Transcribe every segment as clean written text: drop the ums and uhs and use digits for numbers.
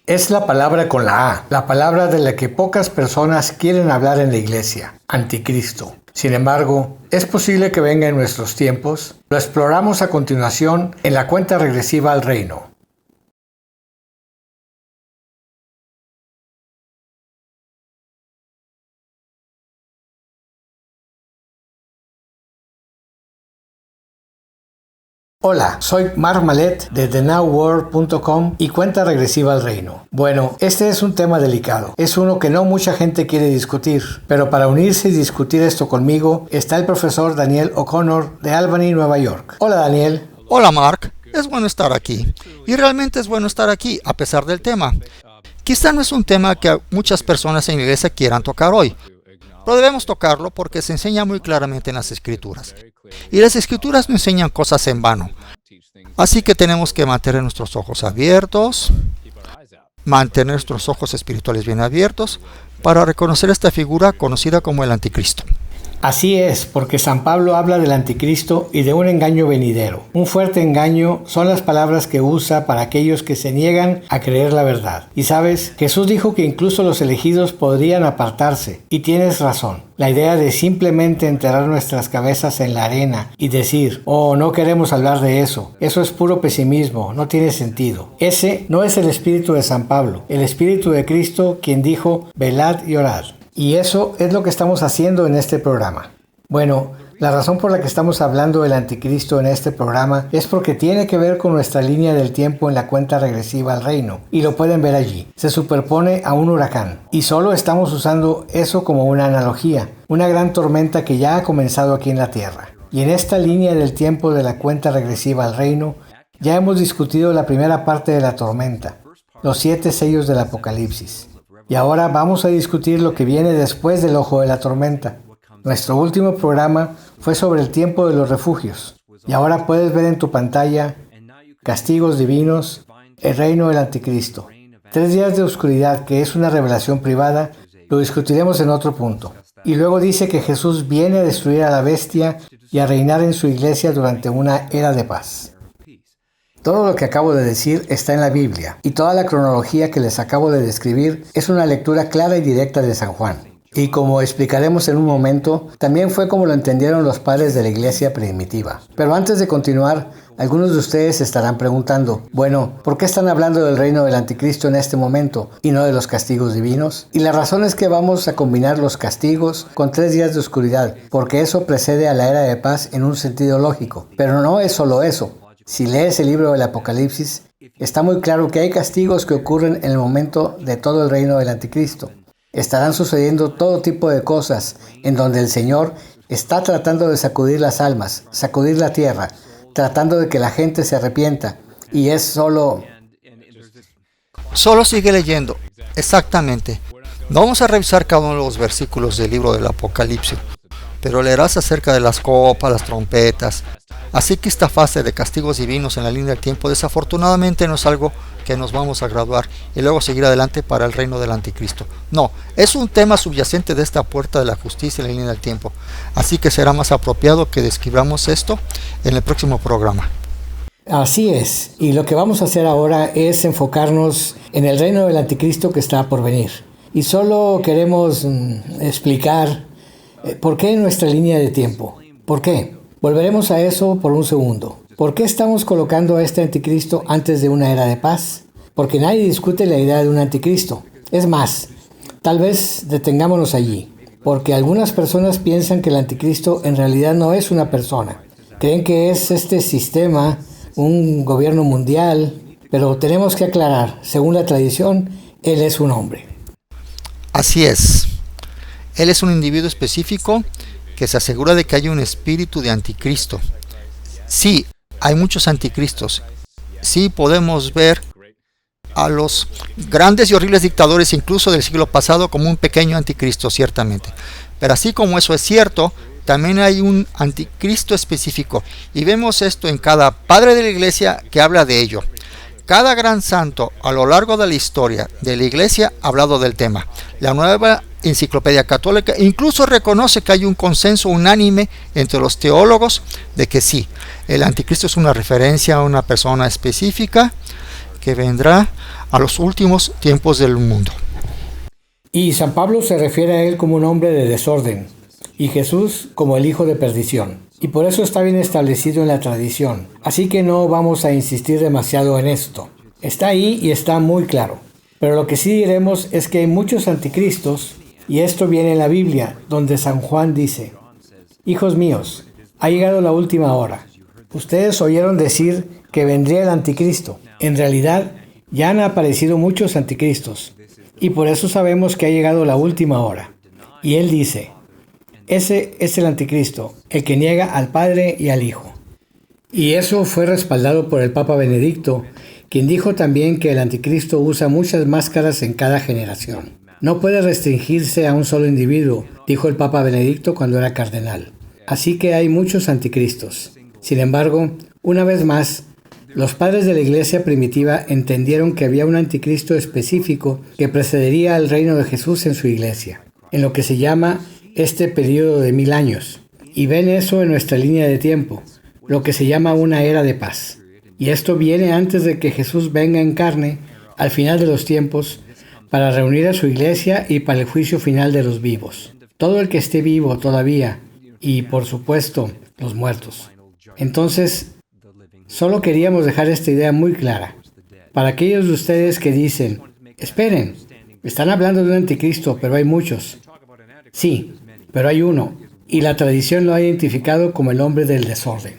Es la palabra con la A, la palabra de la que pocas personas quieren hablar en la iglesia, anticristo. Sin embargo, ¿es posible que venga en nuestros tiempos? Lo exploramos a continuación en la cuenta regresiva al reino. Hola, soy Mark Malet de thenowworld.com y cuenta regresiva al reino. Bueno, este es un tema delicado. Es uno que no mucha gente quiere discutir, pero para unirse y discutir esto conmigo está el profesor Daniel O'Connor de Albany, Nueva York. Hola, Daniel. Hola, Mark. Es bueno estar aquí. Y realmente es bueno estar aquí, a pesar del tema. Quizá no es un tema que muchas personas en la iglesia quieran tocar hoy, pero debemos tocarlo porque se enseña muy claramente en las Escrituras. Y las Escrituras no enseñan cosas en vano. Así que tenemos que mantener nuestros ojos abiertos, mantener nuestros ojos espirituales bien abiertos, para reconocer esta figura conocida como el anticristo. Así es, porque San Pablo habla del anticristo y de un engaño venidero. Un fuerte engaño son las palabras que usa para aquellos que se niegan a creer la verdad. Y sabes, Jesús dijo que incluso los elegidos podrían apartarse. Y tienes razón. La idea de simplemente enterrar nuestras cabezas en la arena y decir, oh, no queremos hablar de eso. Eso es puro pesimismo, no tiene sentido. Ese no es el espíritu de San Pablo, el espíritu de Cristo, quien dijo, velad y orad. Y eso es lo que estamos haciendo en este programa. Bueno, la razón por la que estamos hablando del anticristo en este programa es porque tiene que ver con nuestra línea del tiempo en la cuenta regresiva al reino. Y lo pueden ver allí. Se superpone a un huracán. Y solo estamos usando eso como una analogía. Una gran tormenta que ya ha comenzado aquí en la Tierra. Y en esta línea del tiempo de la cuenta regresiva al reino, ya hemos discutido la primera parte de la tormenta. Los 7 sellos del Apocalipsis. Y ahora vamos a discutir lo que viene después del ojo de la tormenta. Nuestro último programa fue sobre el tiempo de los refugios. Y ahora puedes ver en tu pantalla castigos divinos, el reino del anticristo. 3 días de oscuridad, que es una revelación privada, lo discutiremos en otro punto. Y luego dice que Jesús viene a destruir a la bestia y a reinar en su iglesia durante una era de paz. Todo lo que acabo de decir está en la Biblia, y toda la cronología que les acabo de describir es una lectura clara y directa de San Juan. Y como explicaremos en un momento, también fue como lo entendieron los padres de la iglesia primitiva. Pero antes de continuar, algunos de ustedes estarán preguntando, bueno, ¿por qué están hablando del reino del anticristo en este momento y no de los castigos divinos? Y la razón es que vamos a combinar los castigos con 3 días de oscuridad, porque eso precede a la era de paz en un sentido lógico. Pero no es solo eso. Si lees el libro del Apocalipsis, está muy claro que hay castigos que ocurren en el momento de todo el reino del anticristo. Estarán sucediendo todo tipo de cosas en donde el Señor está tratando de sacudir las almas, sacudir la tierra, tratando de que la gente se arrepienta. Y es solo sigue leyendo. Exactamente. No vamos a revisar cada uno de los versículos del libro del Apocalipsis, pero leerás acerca de las copas, las trompetas. Así que esta fase de castigos divinos en la línea del tiempo desafortunadamente no es algo que nos vamos a graduar y luego seguir adelante para el reino del anticristo. No, es un tema subyacente de esta puerta de la justicia en la línea del tiempo. Así que será más apropiado que describamos esto en el próximo programa. Así es, y lo que vamos a hacer ahora es enfocarnos en el reino del anticristo que está por venir. Y solo queremos explicar por qué nuestra línea de tiempo. ¿Por qué? Volveremos a eso por un segundo. ¿Por qué estamos colocando a este anticristo antes de una era de paz? Porque nadie discute la idea de un anticristo. Es más, tal vez detengámonos allí, porque algunas personas piensan que el anticristo en realidad no es una persona. Creen que es este sistema, un gobierno mundial, pero tenemos que aclarar, según la tradición, él es un hombre. Así es. Él es un individuo específico que se asegura de que hay un espíritu de anticristo. Sí, hay muchos anticristos. Sí, podemos ver a los grandes y horribles dictadores incluso del siglo pasado como un pequeño anticristo, ciertamente. Pero así como eso es cierto, también hay un anticristo específico. Y vemos esto en cada padre de la iglesia que habla de ello. Cada gran santo a lo largo de la historia de la iglesia ha hablado del tema. La nueva enciclopedia católica incluso reconoce que hay un consenso unánime entre los teólogos de que sí, el anticristo es una referencia a una persona específica que vendrá a los últimos tiempos del mundo. Y San Pablo se refiere a él como un hombre de desorden, y Jesús como el hijo de perdición. Y por eso está bien establecido en la tradición. Así que no vamos a insistir demasiado en esto. Está ahí y está muy claro. Pero lo que sí diremos es que hay muchos anticristos, y esto viene en la Biblia, donde San Juan dice: Hijos míos, ha llegado la última hora. Ustedes oyeron decir que vendría el anticristo. En realidad, ya han aparecido muchos anticristos, y por eso sabemos que ha llegado la última hora. Y él dice: ese es el anticristo, el que niega al Padre y al Hijo. Y eso fue respaldado por el Papa Benedicto, quien dijo también que el anticristo usa muchas máscaras en cada generación. No puede restringirse a un solo individuo, dijo el Papa Benedicto cuando era cardenal. Así que hay muchos anticristos. Sin embargo, una vez más, los padres de la iglesia primitiva entendieron que había un anticristo específico que precedería al reino de Jesús en su iglesia, en lo que se llama este periodo de 1000 años. Y ven eso en nuestra línea de tiempo, lo que se llama una era de paz. Y esto viene antes de que Jesús venga en carne, al final de los tiempos, para reunir a su iglesia y para el juicio final de los vivos. Todo el que esté vivo todavía, y por supuesto, los muertos. Entonces, solo queríamos dejar esta idea muy clara. Para aquellos de ustedes que dicen: esperen, están hablando de un anticristo, pero hay muchos. Sí, pero hay uno, y la tradición lo ha identificado como el hombre del desorden.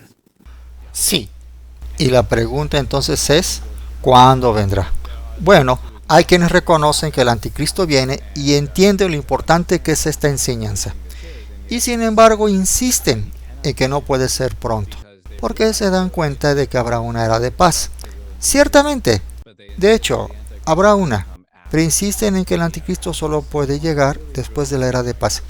Sí, y la pregunta entonces es: ¿cuándo vendrá? Bueno, hay quienes reconocen que el anticristo viene y entienden lo importante que es esta enseñanza. Y sin embargo insisten en que no puede ser pronto, porque se dan cuenta de que habrá una era de paz. Ciertamente, de hecho, habrá una, pero insisten en que el anticristo solo puede llegar después de la era de paz.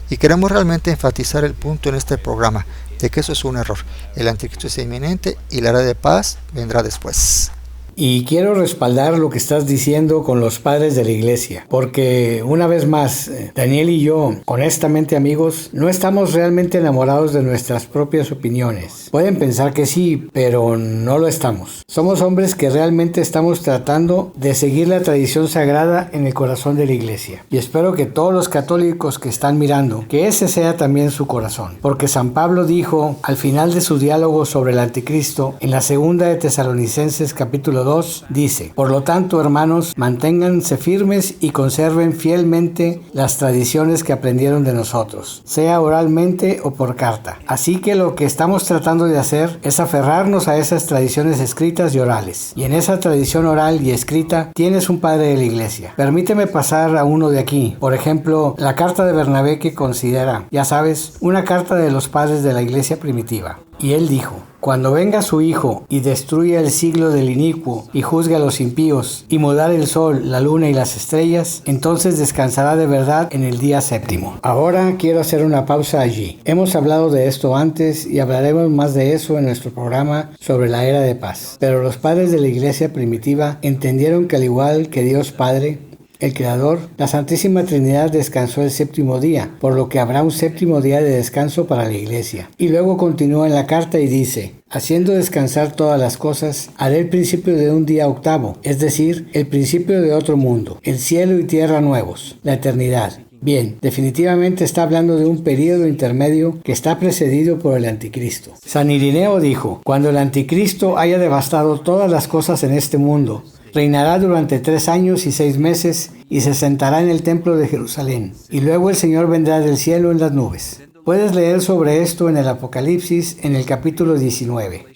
Y queremos realmente enfatizar el punto en este programa, de que eso es un error. El anticristo es inminente y la era de paz vendrá después. Y quiero respaldar lo que estás diciendo con los padres de la iglesia, porque una vez más, Daniel y yo, honestamente amigos, no estamos realmente enamorados de nuestras propias opiniones. Pueden pensar que sí, pero no lo estamos. Somos hombres que realmente estamos tratando de seguir la tradición sagrada en el corazón de la iglesia. Y espero que todos los católicos que están mirando, que ese sea también su corazón. Porque San Pablo dijo al final de su diálogo sobre el anticristo, en la segunda de Tesalonicenses capítulo 2, dice: por lo tanto, hermanos, manténganse firmes y conserven fielmente las tradiciones que aprendieron de nosotros, sea oralmente o por carta. Así que lo que estamos tratando de hacer es aferrarnos a esas tradiciones escritas y orales. Y en esa tradición oral y escrita tienes un padre de la iglesia. Permíteme pasar a uno de aquí. Por ejemplo, la carta de Bernabé, que considera, ya sabes, una carta de los padres de la iglesia primitiva. Y él dijo: cuando venga su Hijo y destruya el siglo del inicuo y juzgue a los impíos y mudar el sol, la luna y las estrellas, entonces descansará de verdad en el día séptimo. Ahora quiero hacer una pausa allí. Hemos hablado de esto antes y hablaremos más de eso en nuestro programa sobre la era de paz. Pero los padres de la iglesia primitiva entendieron que al igual que Dios Padre, el Creador, la Santísima Trinidad descansó el séptimo día, por lo que habrá un séptimo día de descanso para la iglesia. Y luego continúa en la carta y dice: haciendo descansar todas las cosas, haré el principio de un día octavo, es decir, el principio de otro mundo, el cielo y tierra nuevos, la eternidad. Bien, definitivamente está hablando de un periodo intermedio que está precedido por el anticristo. San Irineo dijo: cuando el anticristo haya devastado todas las cosas en este mundo, reinará durante 3 años y 6 meses y se sentará en el templo de Jerusalén. Y luego el Señor vendrá del cielo en las nubes. Puedes leer sobre esto en el Apocalipsis en el capítulo 19.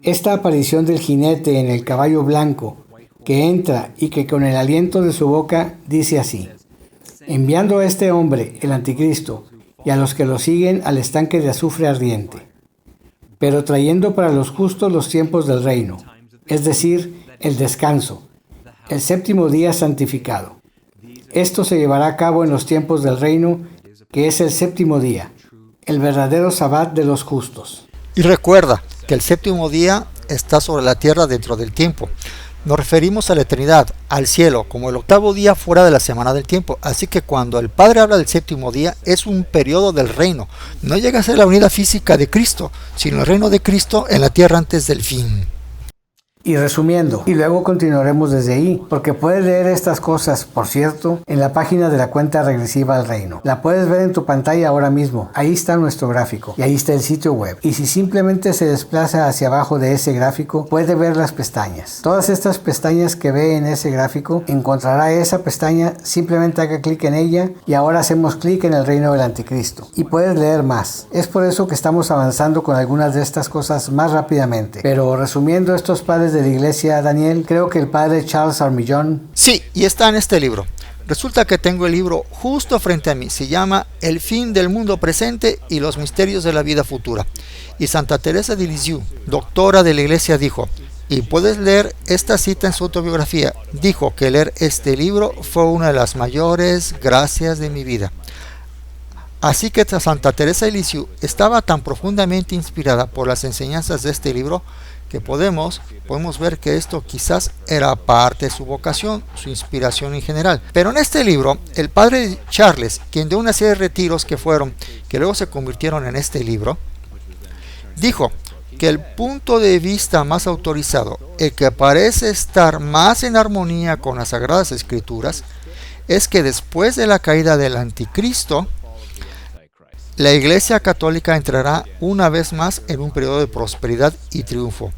Esta aparición del jinete en el caballo blanco que entra y que con el aliento de su boca dice así: enviando a este hombre, el anticristo, y a los que lo siguen al estanque de azufre ardiente, pero trayendo para los justos los tiempos del reino, es decir, el descanso, el séptimo día santificado. Esto se llevará a cabo en los tiempos del reino, que es el séptimo día, el verdadero sabbat de los justos. Y recuerda que el séptimo día está sobre la tierra dentro del tiempo. Nos referimos a la eternidad, al cielo, como el octavo día fuera de la semana del tiempo. Así que cuando el Padre habla del séptimo día, es un periodo del reino. No llega a ser la unidad física de Cristo, sino el reino de Cristo en la tierra antes del fin. Y resumiendo, y luego continuaremos desde ahí, porque puedes leer estas cosas, por cierto, en la página de la cuenta regresiva al reino. La puedes ver en tu pantalla ahora mismo. Ahí está nuestro gráfico y ahí está el sitio web. Y si simplemente se desplaza hacia abajo de ese gráfico, puede ver las pestañas. Todas estas pestañas que ve en ese gráfico, encontrará esa pestaña, simplemente haga clic en ella y ahora hacemos clic en el reino del anticristo. Y puedes leer más. Es por eso que estamos avanzando con algunas de estas cosas más rápidamente. Pero resumiendo, estos padres de la iglesia, Daniel, creo que el padre Charles Armillón... Sí, y está en este libro. Resulta que tengo el libro justo frente a mí. Se llama El fin del mundo presente y los misterios de la vida futura. Y Santa Teresa de Lisieux, doctora de la iglesia, dijo, y puedes leer esta cita en su autobiografía, dijo que leer este libro fue una de las mayores gracias de mi vida. Así que Santa Teresa de Lisieux estaba tan profundamente inspirada por las enseñanzas de este libro que podemos ver que esto quizás era parte de su vocación, su inspiración en general. Pero en este libro, el padre Charles, quien de una serie de retiros que luego se convirtieron en este libro, dijo que el punto de vista más autorizado, el que parece estar más en armonía con las Sagradas Escrituras, es que después de la caída del anticristo, la Iglesia Católica entrará una vez más en un periodo de prosperidad y triunfo.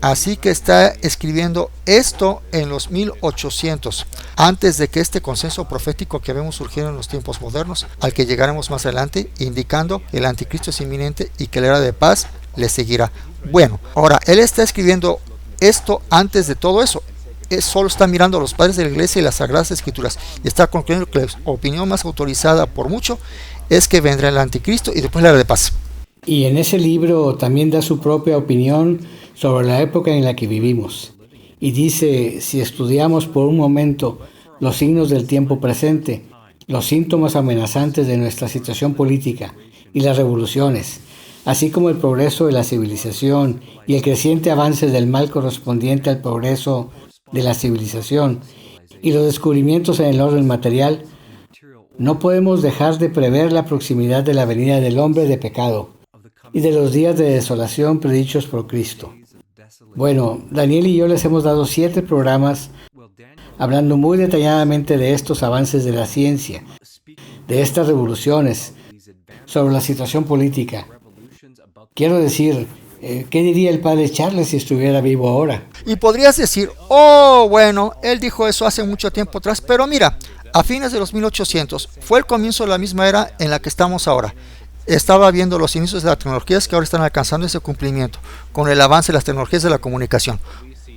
Así que está escribiendo esto en los 1800, antes de que este consenso profético que vemos surgir en los tiempos modernos, al que llegaremos más adelante, indicando que el anticristo es inminente y que la era de paz le seguirá. Bueno, ahora, él está escribiendo esto antes de todo eso. Él solo está mirando a los padres de la iglesia y las Sagradas Escrituras y está concluyendo que la opinión más autorizada por mucho es que vendrá el anticristo y después la era de paz. Y en ese libro también da su propia opinión sobre la época en la que vivimos. Y dice, si estudiamos por un momento los signos del tiempo presente, los síntomas amenazantes de nuestra situación política y las revoluciones, así como el progreso de la civilización y el creciente avance del mal correspondiente al progreso de la civilización y los descubrimientos en el orden material, no podemos dejar de prever la proximidad de la venida del hombre de pecado y de los días de desolación predichos por Cristo. Bueno, Daniel y yo les hemos dado 7 programas hablando muy detalladamente de estos avances de la ciencia, de estas revoluciones, sobre la situación política. Quiero decir, ¿qué diría el padre Charles si estuviera vivo ahora? Y podrías decir, oh, bueno, él dijo eso hace mucho tiempo atrás, pero mira, a fines de los 1800 fue el comienzo de la misma era en la que estamos ahora. Estaba viendo los inicios de las tecnologías que ahora están alcanzando ese cumplimiento con el avance de las tecnologías de la comunicación.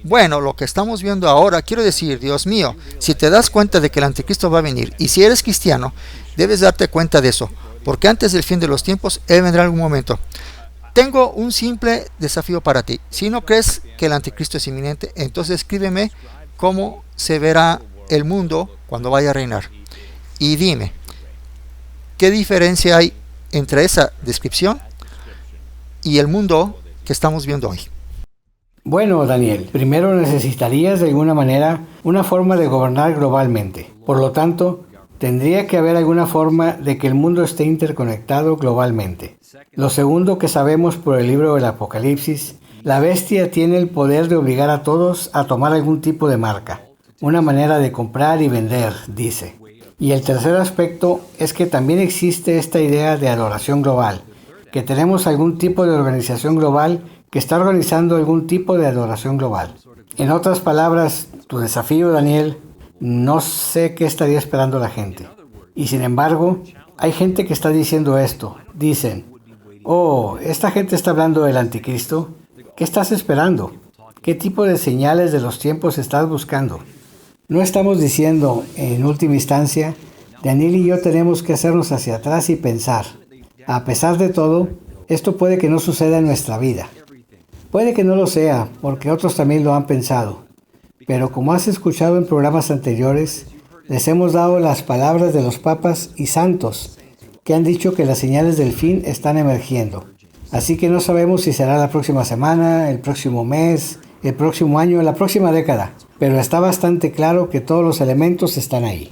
Bueno, lo que estamos viendo ahora, quiero decir, Dios mío, si te das cuenta de que el anticristo va a venir y si eres cristiano, debes darte cuenta de eso, porque antes del fin de los tiempos, él vendrá en algún momento. Tengo un simple desafío para ti. Si no crees que el anticristo es inminente, entonces escríbeme cómo se verá el mundo cuando vaya a reinar. Y dime, ¿qué diferencia hay entre esa descripción y el mundo que estamos viendo hoy? Bueno, Daniel, primero necesitarías de alguna manera una forma de gobernar globalmente. Por lo tanto, tendría que haber alguna forma de que el mundo esté interconectado globalmente. Lo segundo que sabemos por el libro del Apocalipsis, la bestia tiene el poder de obligar a todos a tomar algún tipo de marca, una manera de comprar y vender, dice. Y el tercer aspecto es que también existe esta idea de adoración global, que tenemos algún tipo de organización global que está organizando algún tipo de adoración global. En otras palabras, tu desafío, Daniel, no sé qué estaría esperando la gente. Y sin embargo, hay gente que está diciendo esto. Dicen, oh, esta gente está hablando del anticristo. ¿Qué estás esperando? ¿Qué tipo de señales de los tiempos estás buscando? No estamos diciendo, en última instancia, Daniel y yo tenemos que hacernos hacia atrás y pensar. A pesar de todo, esto puede que no suceda en nuestra vida. Puede que no lo sea, porque otros también lo han pensado. Pero como has escuchado en programas anteriores, les hemos dado las palabras de los papas y santos, que han dicho que las señales del fin están emergiendo. Así que no sabemos si será la próxima semana, el próximo mes, el próximo año, la próxima década. Pero está bastante claro que todos los elementos están ahí.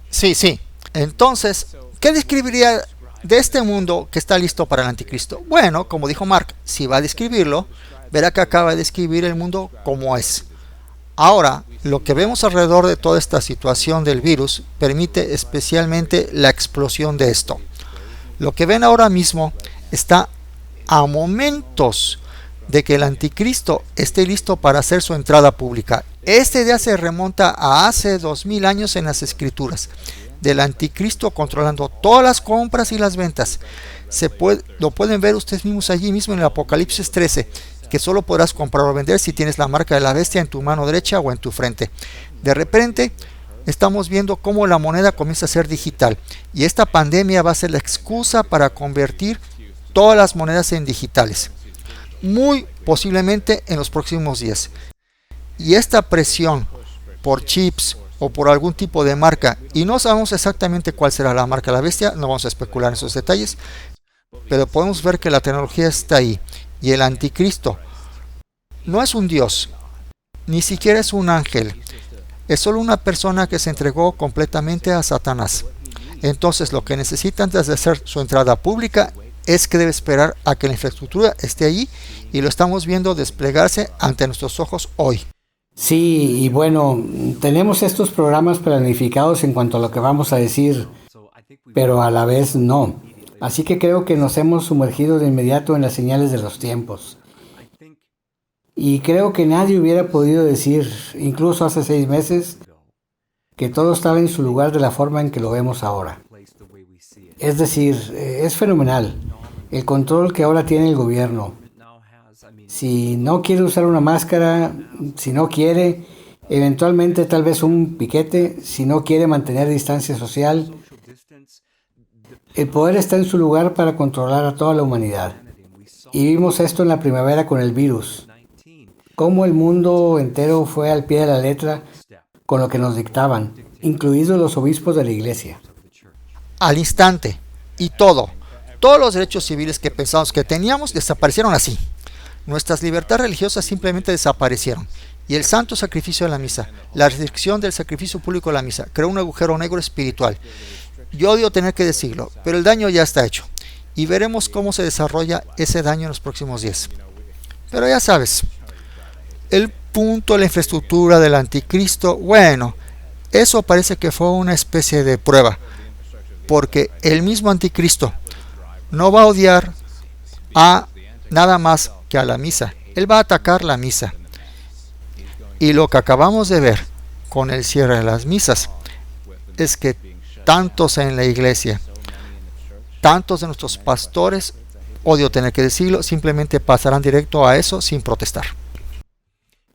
Sí. Entonces, ¿qué describiría de este mundo que está listo para el anticristo? Bueno, como dijo Mark, si va a describirlo, verá que acaba de describir el mundo como es. Ahora, lo que vemos alrededor de toda esta situación del virus permite especialmente la explosión de esto. Lo que ven ahora mismo está a momentos de que el anticristo esté listo para hacer su entrada pública. Este día se remonta a hace 2000 años en las escrituras, del anticristo controlando todas las compras y las ventas. Lo pueden ver ustedes mismos allí mismo en el Apocalipsis 13, que solo podrás comprar o vender si tienes la marca de la bestia en tu mano derecha o en tu frente. De repente estamos viendo cómo la moneda comienza a ser digital, y esta pandemia va a ser la excusa para convertir todas las monedas en digitales, muy posiblemente en los próximos días. Y esta presión por chips o por algún tipo de marca, y no sabemos exactamente cuál será la marca de la bestia, no vamos a especular en esos detalles, pero podemos ver que la tecnología está ahí, y el anticristo no es un dios, ni siquiera es un ángel, es solo una persona que se entregó completamente a Satanás. Entonces lo que necesita antes de hacer su entrada pública es que debe esperar a que la infraestructura esté allí, y lo estamos viendo desplegarse ante nuestros ojos hoy. Sí, y bueno, tenemos estos programas planificados en cuanto a lo que vamos a decir, pero a la vez no. Así que creo que nos hemos sumergido de inmediato en las señales de los tiempos. Y creo que nadie hubiera podido decir, incluso hace 6 meses, que todo estaba en su lugar de la forma en que lo vemos ahora. Es decir, es fenomenal el control que ahora tiene el gobierno. Si no quiere usar una máscara, si no quiere, eventualmente tal vez un piquete, si no quiere mantener distancia social, el poder está en su lugar para controlar a toda la humanidad. Y vimos esto en la primavera con el virus. Cómo el mundo entero fue al pie de la letra con lo que nos dictaban, incluidos los obispos de la iglesia. Al instante, y todos los derechos civiles que pensamos que teníamos desaparecieron así. Nuestras libertades religiosas simplemente desaparecieron, y el santo sacrificio de la misa, la restricción del sacrificio público de la misa, creó un agujero negro espiritual. Yo odio tener que decirlo, pero el daño ya está hecho, y veremos cómo se desarrolla ese daño en los próximos días. Pero ya sabes, el punto de la infraestructura del anticristo, bueno, eso parece que fue una especie de prueba, porque el mismo anticristo no va a odiar a nada más que a la misa. Él va a atacar la misa. Y lo que acabamos de ver con el cierre de las misas es que tantos en la iglesia, tantos de nuestros pastores, odio tener que decirlo, simplemente pasarán directo a eso sin protestar.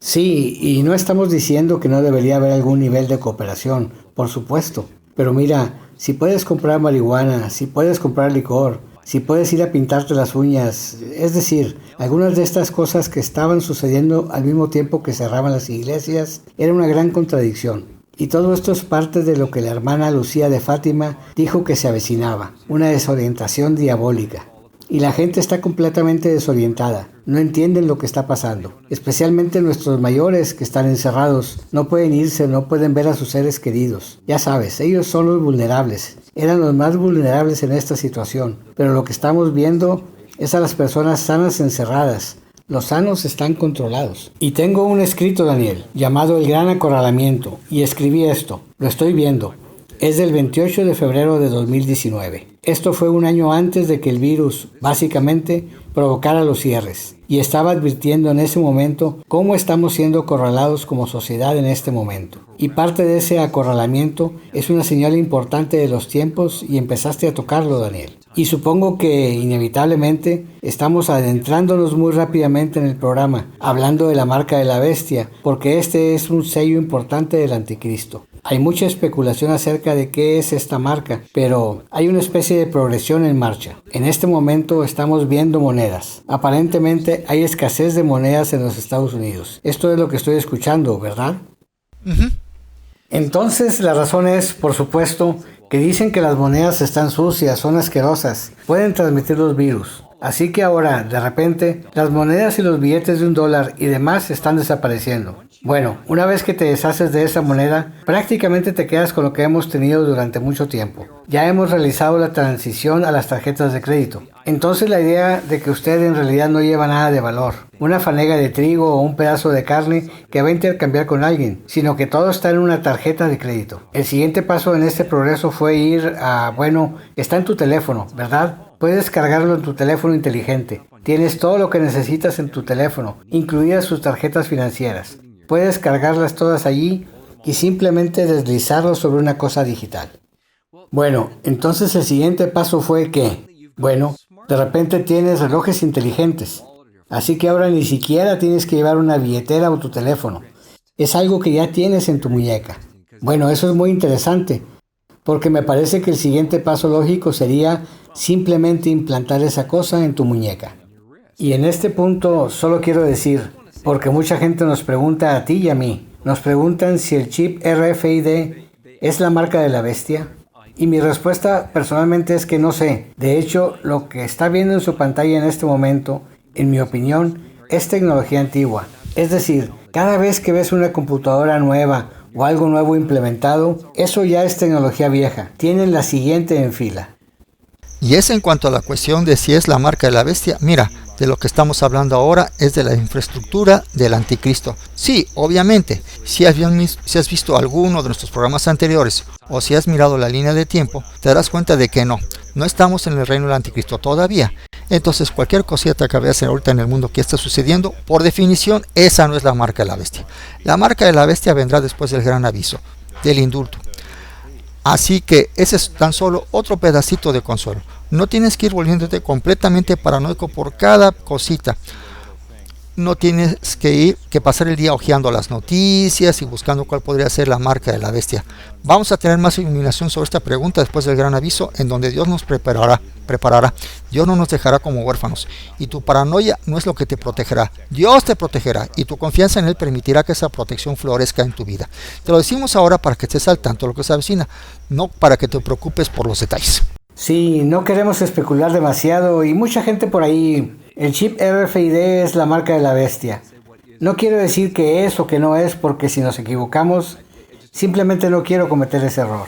Sí, y no estamos diciendo que no debería haber algún nivel de cooperación, por supuesto. Pero mira, si puedes comprar marihuana, si puedes comprar licor, si puedes ir a pintarte las uñas, es decir, algunas de estas cosas que estaban sucediendo al mismo tiempo que cerraban las iglesias, era una gran contradicción. Y todo esto es parte de lo que la hermana Lucía de Fátima dijo que se avecinaba, una desorientación diabólica. Y la gente está completamente desorientada, no entienden lo que está pasando. Especialmente nuestros mayores que están encerrados, no pueden irse, no pueden ver a sus seres queridos. Ya sabes, ellos son los vulnerables, eran los más vulnerables en esta situación. Pero lo que estamos viendo es a las personas sanas encerradas. Los sanos están controlados. Y tengo un escrito, Daniel, llamado El Gran Acorralamiento, y escribí esto, lo estoy viendo. Es del 28 de febrero de 2019. Esto fue un año antes de que el virus, básicamente, provocara los cierres. Y estaba advirtiendo en ese momento cómo estamos siendo acorralados como sociedad en este momento. Y parte de ese acorralamiento es una señal importante de los tiempos y empezaste a tocarlo, Daniel. Y supongo que inevitablemente estamos adentrándonos muy rápidamente en el programa, hablando de la marca de la bestia, porque este es un sello importante del anticristo. Hay mucha especulación acerca de qué es esta marca, pero hay una especie de progresión en marcha. En este momento estamos viendo monedas. Aparentemente hay escasez de monedas en los Estados Unidos. Esto es lo que estoy escuchando, ¿verdad? Uh-huh. Entonces la razón es, por supuesto, que dicen que las monedas están sucias, son asquerosas, pueden transmitir los virus. Así que ahora, de repente, las monedas y los billetes de $1 y demás están desapareciendo. Bueno, una vez que te deshaces de esa moneda, prácticamente te quedas con lo que hemos tenido durante mucho tiempo. Ya hemos realizado la transición a las tarjetas de crédito. Entonces la idea de que usted en realidad no lleva nada de valor, una fanega de trigo o un pedazo de carne que va a intercambiar con alguien, sino que todo está en una tarjeta de crédito. El siguiente paso en este progreso fue ir a, está en tu teléfono, ¿verdad? Puedes cargarlo en tu teléfono inteligente. Tienes todo lo que necesitas en tu teléfono, incluidas sus tarjetas financieras. Puedes cargarlas todas allí y simplemente deslizarlo sobre una cosa digital. Bueno, entonces el siguiente paso fue que, de repente tienes relojes inteligentes. Así que ahora ni siquiera tienes que llevar una billetera o tu teléfono. Es algo que ya tienes en tu muñeca. Bueno, eso es muy interesante, porque me parece que el siguiente paso lógico sería simplemente implantar esa cosa en tu muñeca. Y en este punto solo quiero decir, porque mucha gente nos pregunta a ti y a mí, nos preguntan si el chip RFID es la marca de la bestia. Y mi respuesta personalmente es que no sé. De hecho, lo que está viendo en su pantalla en este momento, en mi opinión, es tecnología antigua. Es decir, cada vez que ves una computadora nueva o algo nuevo implementado, eso ya es tecnología vieja. Tienen la siguiente en fila. Y es en cuanto a la cuestión de si es la marca de la bestia. Mira, de lo que estamos hablando ahora es de la infraestructura del anticristo. Sí, obviamente, si has visto alguno de nuestros programas anteriores o si has mirado la línea de tiempo, te darás cuenta de que no estamos en el reino del anticristo todavía. Entonces cualquier cosita que veas ahorita en el mundo que está sucediendo, por definición, esa no es la marca de la bestia. La marca de la bestia vendrá después del gran aviso, del indulto. Así que ese es tan solo otro pedacito de consuelo. No tienes que ir volviéndote completamente paranoico por cada cosita. No tienes que pasar el día hojeando las noticias y buscando cuál podría ser la marca de la bestia. Vamos a tener más iluminación sobre esta pregunta después del gran aviso, en donde Dios nos preparará. Dios no nos dejará como huérfanos. Y tu paranoia no es lo que te protegerá. Dios te protegerá y tu confianza en Él permitirá que esa protección florezca en tu vida. Te lo decimos ahora para que estés al tanto de lo que se avecina, no para que te preocupes por los detalles. Sí, no queremos especular demasiado y mucha gente por ahí, el chip RFID es la marca de la bestia. No quiero decir que es o que no es, porque si nos equivocamos, simplemente no quiero cometer ese error.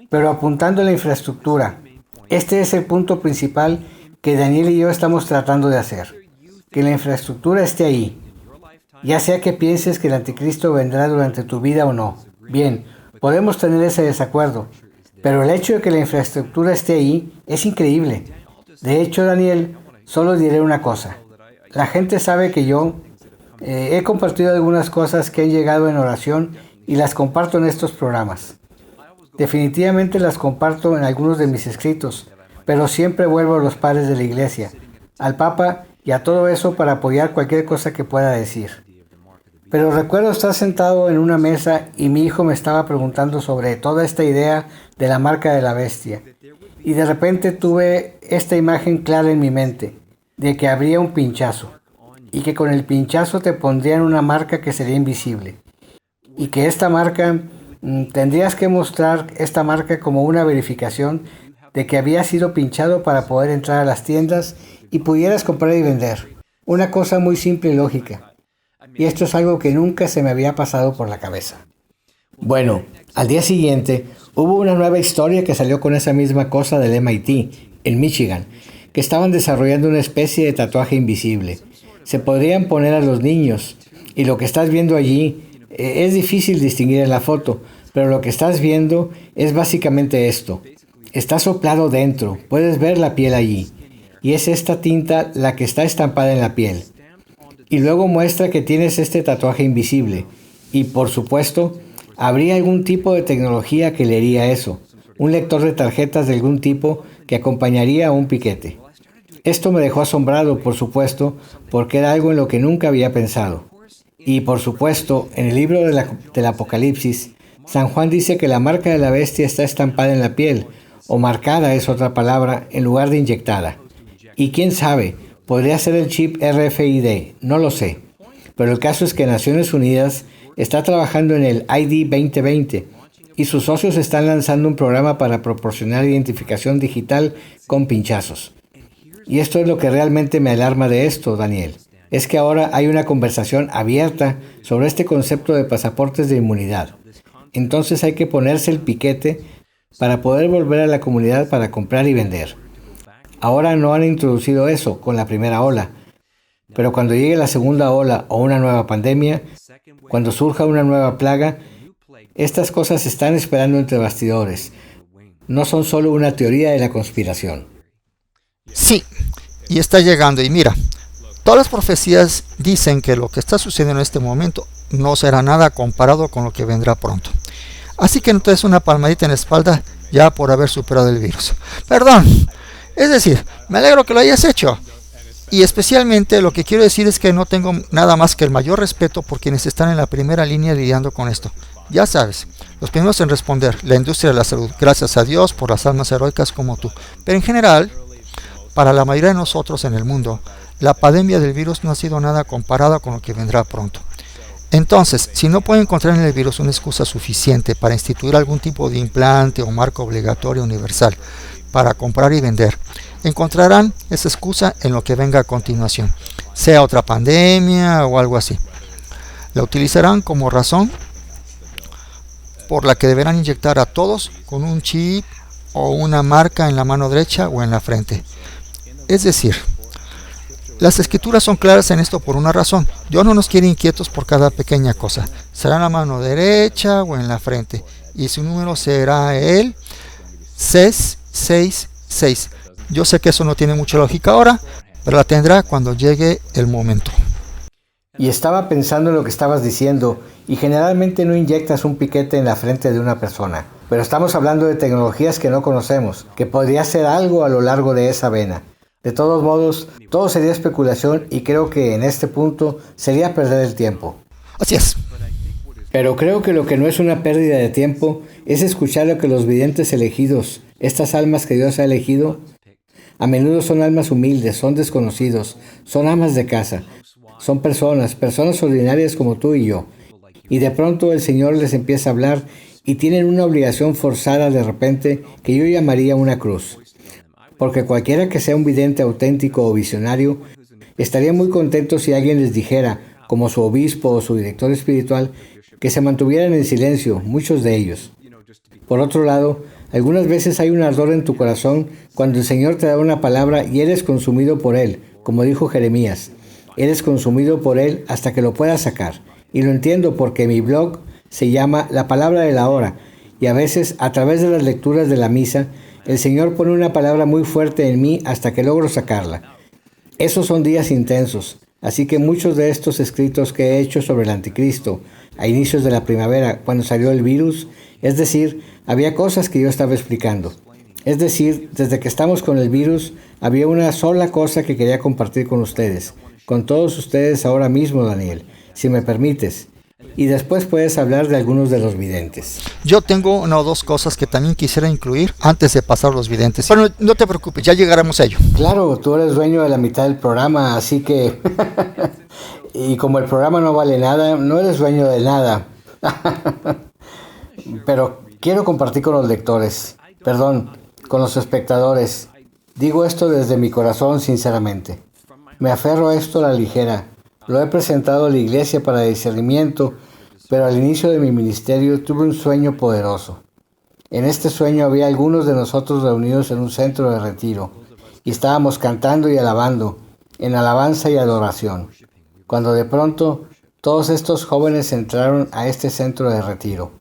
Pero apuntando a la infraestructura, este es el punto principal que Daniel y yo estamos tratando de hacer. Que la infraestructura esté ahí. Ya sea que pienses que el anticristo vendrá durante tu vida o no. Bien, podemos tener ese desacuerdo. Pero el hecho de que la infraestructura esté ahí es increíble. De hecho, Daniel, solo diré una cosa. La gente sabe que yo he compartido algunas cosas que han llegado en oración y las comparto en estos programas. Definitivamente las comparto en algunos de mis escritos, pero siempre vuelvo a los padres de la iglesia, al Papa y a todo eso para apoyar cualquier cosa que pueda decir. Pero recuerdo estar sentado en una mesa y mi hijo me estaba preguntando sobre toda esta idea de la marca de la bestia. Y de repente tuve esta imagen clara en mi mente, de que habría un pinchazo, y que con el pinchazo te pondrían una marca que sería invisible. Y que esta marca, tendrías que mostrar esta marca como una verificación de que había sido pinchado para poder entrar a las tiendas y pudieras comprar y vender. Una cosa muy simple y lógica. Y esto es algo que nunca se me había pasado por la cabeza. Bueno, al día siguiente hubo una nueva historia que salió con esa misma cosa del MIT, en Michigan, que estaban desarrollando una especie de tatuaje invisible. Se podrían poner a los niños, y lo que estás viendo allí es difícil distinguir en la foto, pero lo que estás viendo es básicamente esto. Está soplado dentro, puedes ver la piel allí, y es esta tinta la que está estampada en la piel. Y luego muestra que tienes este tatuaje invisible. Y por supuesto, habría algún tipo de tecnología que leería eso. Un lector de tarjetas de algún tipo que acompañaría a un piquete. Esto me dejó asombrado, por supuesto, porque era algo en lo que nunca había pensado. Y por supuesto, en el libro del Apocalipsis, San Juan dice que la marca de la bestia está estampada en la piel, o marcada es otra palabra, en lugar de inyectada. Y quién sabe, podría ser el chip RFID, no lo sé. Pero el caso es que Naciones Unidas está trabajando en el ID 2020 y sus socios están lanzando un programa para proporcionar identificación digital con pinchazos. Y esto es lo que realmente me alarma de esto, Daniel. Es que ahora hay una conversación abierta sobre este concepto de pasaportes de inmunidad. Entonces hay que ponerse el piquete para poder volver a la comunidad para comprar y vender. Ahora no han introducido eso con la primera ola, pero cuando llegue la segunda ola o una nueva pandemia, cuando surja una nueva plaga, estas cosas se están esperando entre bastidores. No son solo una teoría de la conspiración. Sí, y está llegando. Y mira, todas las profecías dicen que lo que está sucediendo en este momento no será nada comparado con lo que vendrá pronto. Así que no te des una palmadita en la espalda ya por haber superado el virus. Perdón, es decir, me alegro que lo hayas hecho. Y especialmente lo que quiero decir es que no tengo nada más que el mayor respeto por quienes están en la primera línea lidiando con esto. Ya sabes, los primeros en responder, la industria de la salud, gracias a Dios por las almas heroicas como tú. Pero en general, para la mayoría de nosotros en el mundo, la pandemia del virus no ha sido nada comparada con lo que vendrá pronto. Entonces, si no pueden encontrar en el virus una excusa suficiente para instituir algún tipo de implante o marca obligatoria universal para comprar y vender, encontrarán esa excusa en lo que venga a continuación, sea otra pandemia o algo así. La utilizarán como razón por la que deberán inyectar a todos con un chip o una marca en la mano derecha o en la frente. Es decir, las escrituras son claras en esto por una razón. Dios no nos quiere inquietos por cada pequeña cosa. Será en la mano derecha o en la frente. Y su número será el 666. Yo sé que eso no tiene mucha lógica ahora, pero la tendrá cuando llegue el momento. Y estaba pensando en lo que estabas diciendo, y generalmente no inyectas un piquete en la frente de una persona. Pero estamos hablando de tecnologías que no conocemos, que podría ser algo a lo largo de esa vena. De todos modos, todo sería especulación y creo que en este punto sería perder el tiempo. Así es. Pero creo que lo que no es una pérdida de tiempo es escuchar lo que los videntes elegidos, estas almas que Dios ha elegido, a menudo son almas humildes, son desconocidos, son amas de casa, son personas ordinarias como tú y yo. Y de pronto el Señor les empieza a hablar y tienen una obligación forzada de repente que yo llamaría una cruz. Porque cualquiera que sea un vidente auténtico o visionario, estaría muy contento si alguien les dijera, como su obispo o su director espiritual, que se mantuvieran en silencio, muchos de ellos. Por otro lado, algunas veces hay un ardor en tu corazón cuando el Señor te da una palabra y eres consumido por Él, como dijo Jeremías. Eres consumido por Él hasta que lo puedas sacar. Y lo entiendo porque mi blog se llama La Palabra de la Hora, y a veces, a través de las lecturas de la misa, el Señor pone una palabra muy fuerte en mí hasta que logro sacarla. Esos son días intensos, así que muchos de estos escritos que he hecho sobre el anticristo, a inicios de la primavera, cuando salió el virus, es decir, había cosas que yo estaba explicando. Es decir, desde que estamos con el virus, había una sola cosa que quería compartir con ustedes, con todos ustedes ahora mismo, Daniel, si me permites. Y después puedes hablar de algunos de los videntes. Yo tengo una o dos cosas que también quisiera incluir antes de pasar a los videntes. Pero no te preocupes, ya llegaremos a ello. Claro, tú eres dueño de la mitad del programa, así que... y como el programa no vale nada, no eres dueño de nada. Pero quiero compartir con los lectores, con los espectadores. Digo esto desde mi corazón, sinceramente. Me aferro a esto a la ligera. Lo he presentado a la iglesia para discernimiento, pero al inicio de mi ministerio tuve un sueño poderoso. En este sueño había algunos de nosotros reunidos en un centro de retiro, y estábamos cantando y alabando, en alabanza y adoración, cuando de pronto todos estos jóvenes entraron a este centro de retiro.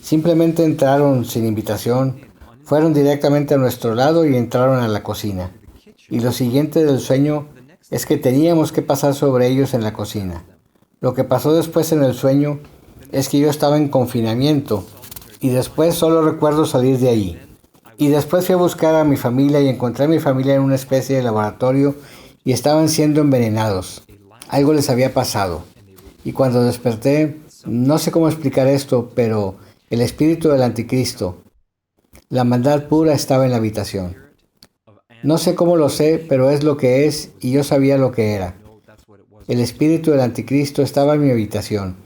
Simplemente entraron sin invitación, fueron directamente a nuestro lado y entraron a la cocina. Y lo siguiente del sueño es que teníamos que pasar sobre ellos en la cocina. Lo que pasó después en el sueño es que yo estaba en confinamiento y después solo recuerdo salir de allí. Y después fui a buscar a mi familia y encontré a mi familia en una especie de laboratorio y estaban siendo envenenados. Algo les había pasado. Y cuando desperté, no sé cómo explicar esto, pero el espíritu del anticristo, la maldad pura estaba en la habitación. No sé cómo lo sé, pero es lo que es y yo sabía lo que era. El espíritu del anticristo estaba en mi habitación.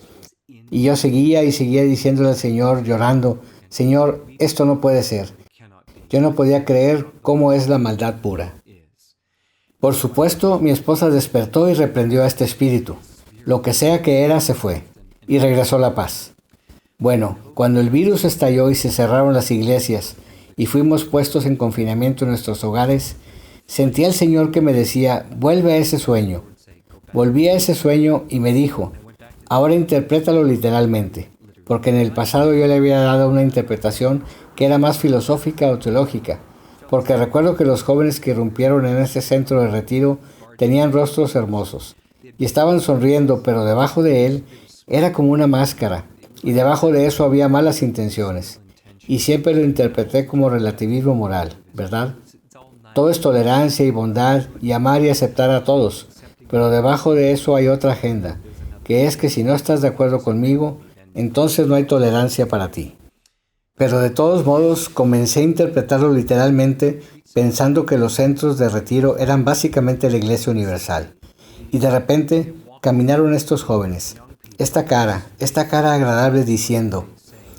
Y yo seguía y seguía diciéndole al Señor, llorando, Señor, esto no puede ser. Yo no podía creer cómo es la maldad pura. Por supuesto, mi esposa despertó y reprendió a este espíritu. Lo que sea que era se fue, y regresó la paz. Bueno, cuando el virus estalló y se cerraron las iglesias y fuimos puestos en confinamiento en nuestros hogares, sentí al Señor que me decía, vuelve a ese sueño. Volví a ese sueño y me dijo, ahora interprétalo literalmente, porque en el pasado yo le había dado una interpretación que era más filosófica o teológica, porque recuerdo que los jóvenes que irrumpieron en ese centro de retiro tenían rostros hermosos y estaban sonriendo, pero debajo de él era como una máscara, y debajo de eso había malas intenciones, y siempre lo interpreté como relativismo moral, ¿verdad? Todo es tolerancia y bondad y amar y aceptar a todos, pero debajo de eso hay otra agenda, que es que si no estás de acuerdo conmigo, entonces no hay tolerancia para ti. Pero de todos modos comencé a interpretarlo literalmente pensando que los centros de retiro eran básicamente la Iglesia Universal. Y de repente caminaron estos jóvenes, esta cara agradable diciendo,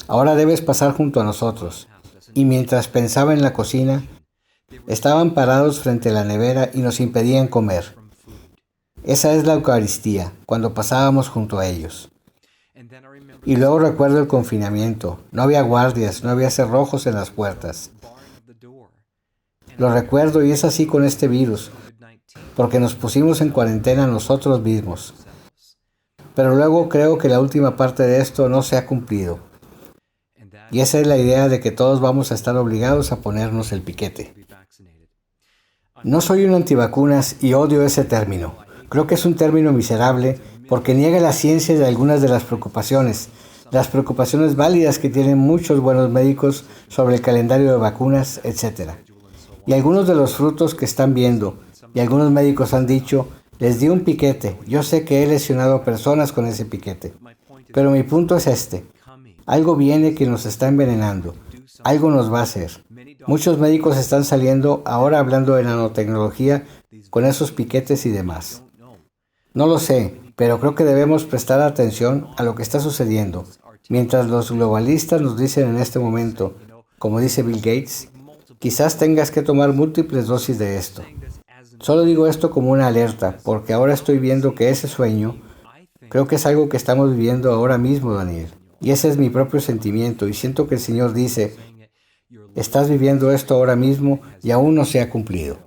ahora debes pasar junto a nosotros. Y mientras pensaba en la cocina, estaban parados frente a la nevera y nos impedían comer. Esa es la Eucaristía, cuando pasábamos junto a ellos. Y luego recuerdo el confinamiento. No había guardias, no había cerrojos en las puertas. Lo recuerdo y es así con este virus, porque nos pusimos en cuarentena nosotros mismos. Pero luego creo que la última parte de esto no se ha cumplido. Y esa es la idea de que todos vamos a estar obligados a ponernos el piquete. No soy un antivacunas y odio ese término. Creo que es un término miserable porque niega la ciencia de algunas de las preocupaciones válidas que tienen muchos buenos médicos sobre el calendario de vacunas, etc. Y algunos de los frutos que están viendo, y algunos médicos han dicho, les di un piquete, yo sé que he lesionado a personas con ese piquete. Pero mi punto es este, algo viene que nos está envenenando, algo nos va a hacer. Muchos médicos están saliendo ahora hablando de nanotecnología con esos piquetes y demás. No lo sé, pero creo que debemos prestar atención a lo que está sucediendo. Mientras los globalistas nos dicen en este momento, como dice Bill Gates, quizás tengas que tomar múltiples dosis de esto. Solo digo esto como una alerta, porque ahora estoy viendo que ese sueño, creo que es algo que estamos viviendo ahora mismo, Daniel. Y ese es mi propio sentimiento, y siento que el Señor dice, estás viviendo esto ahora mismo y aún no se ha cumplido.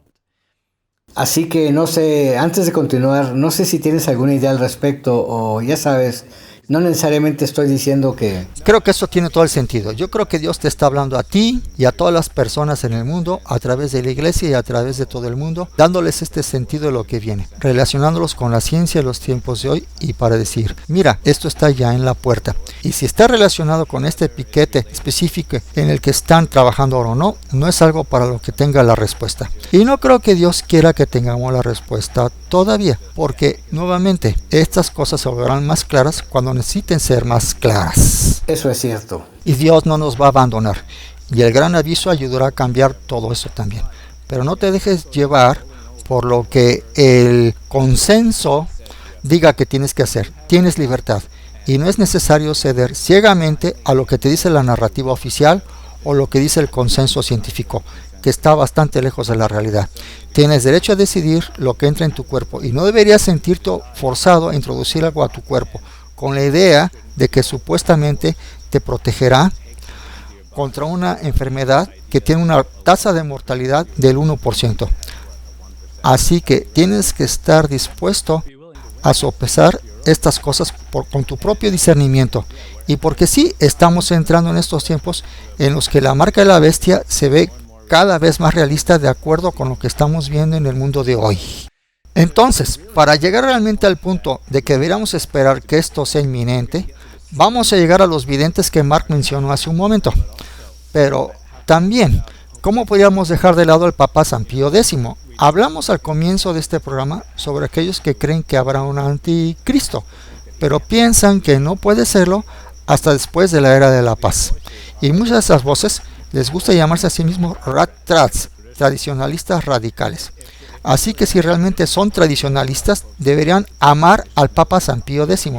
Así que no sé, antes de continuar, no sé si tienes alguna idea al respecto o ya sabes, no necesariamente estoy diciendo que... Creo que eso tiene todo el sentido. Yo creo que Dios te está hablando a ti y a todas las personas en el mundo, a través de la iglesia y a través de todo el mundo, dándoles este sentido de lo que viene, relacionándolos con la ciencia de los tiempos de hoy y para decir, mira, esto está ya en la puerta. Y si está relacionado con este piquete específico en el que están trabajando ahora o no, no es algo para lo que tenga la respuesta. Y no creo que Dios quiera que tengamos la respuesta todavía, porque nuevamente estas cosas se volverán más claras cuando necesiten ser más claras. Eso es cierto. Y Dios no nos va a abandonar. Y el gran aviso ayudará a cambiar todo eso también. Pero no te dejes llevar por lo que el consenso diga que tienes que hacer. Tienes libertad. Y no es necesario ceder ciegamente a lo que te dice la narrativa oficial o lo que dice el consenso científico, que está bastante lejos de la realidad. Tienes derecho a decidir lo que entra en tu cuerpo y no deberías sentirte forzado a introducir algo a tu cuerpo con la idea de que supuestamente te protegerá contra una enfermedad que tiene una tasa de mortalidad del 1%. Así que tienes que estar dispuesto a sopesar estas cosas con tu propio discernimiento, y porque sí estamos entrando en estos tiempos en los que la marca de la bestia se ve cada vez más realista de acuerdo con lo que estamos viendo en el mundo de hoy. Entonces, para llegar realmente al punto de que deberíamos esperar que esto sea inminente, vamos a llegar a los videntes que Mark mencionó hace un momento. Pero también, ¿cómo podríamos dejar de lado al Papa San Pío X? Hablamos al comienzo de este programa sobre aquellos que creen que habrá un anticristo, pero piensan que no puede serlo hasta después de la era de la paz. Y muchas de esas voces les gusta llamarse a sí mismos rat-trats, tradicionalistas radicales. Así que si realmente son tradicionalistas, deberían amar al Papa San Pío X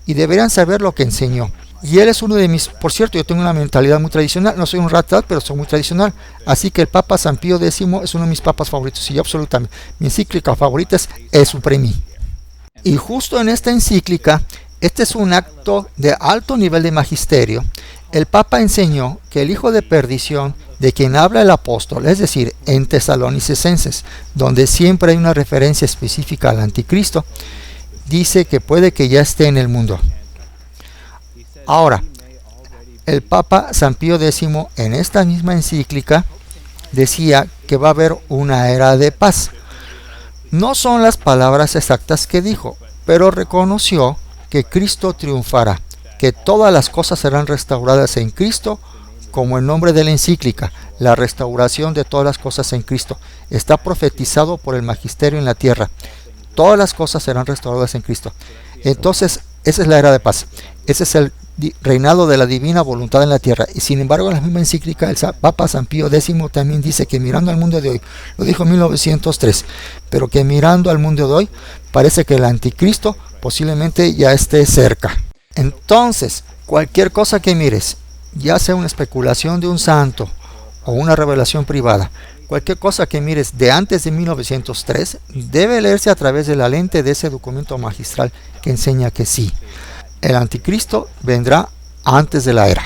y deberían saber lo que enseñó. Y él es uno de mis, por cierto, yo tengo una mentalidad muy tradicional, no soy un ratat, pero soy muy tradicional, así que el Papa San Pío X es uno de mis papas favoritos, y yo absolutamente, mi encíclica favorita es Supremi. Y justo en esta encíclica, este es un acto de alto nivel de magisterio. El Papa enseñó que el hijo de perdición de quien habla el apóstol, es decir, en Tesalonicenses, donde siempre hay una referencia específica al anticristo, dice que puede que ya esté en el mundo. Ahora, el Papa San Pío X en esta misma encíclica decía que va a haber una era de paz. No son las palabras exactas que dijo, pero reconoció que Cristo triunfará, que todas las cosas serán restauradas en Cristo, como el nombre de la encíclica, la restauración de todas las cosas en Cristo. Está profetizado por el magisterio en la tierra. Todas las cosas serán restauradas en Cristo. Entonces, esa es la era de paz. Ese es el reinado de la divina voluntad en la tierra. Y sin embargo, en la misma encíclica, el Papa San Pío X también dice que mirando al mundo de hoy, lo dijo en 1903, pero que mirando al mundo de hoy, parece que el anticristo posiblemente ya esté cerca. Entonces, cualquier cosa que mires, ya sea una especulación de un santo o una revelación privada, cualquier cosa que mires de antes de 1903 debe leerse a través de la lente de ese documento magistral que enseña que sí, el anticristo vendrá antes de la era.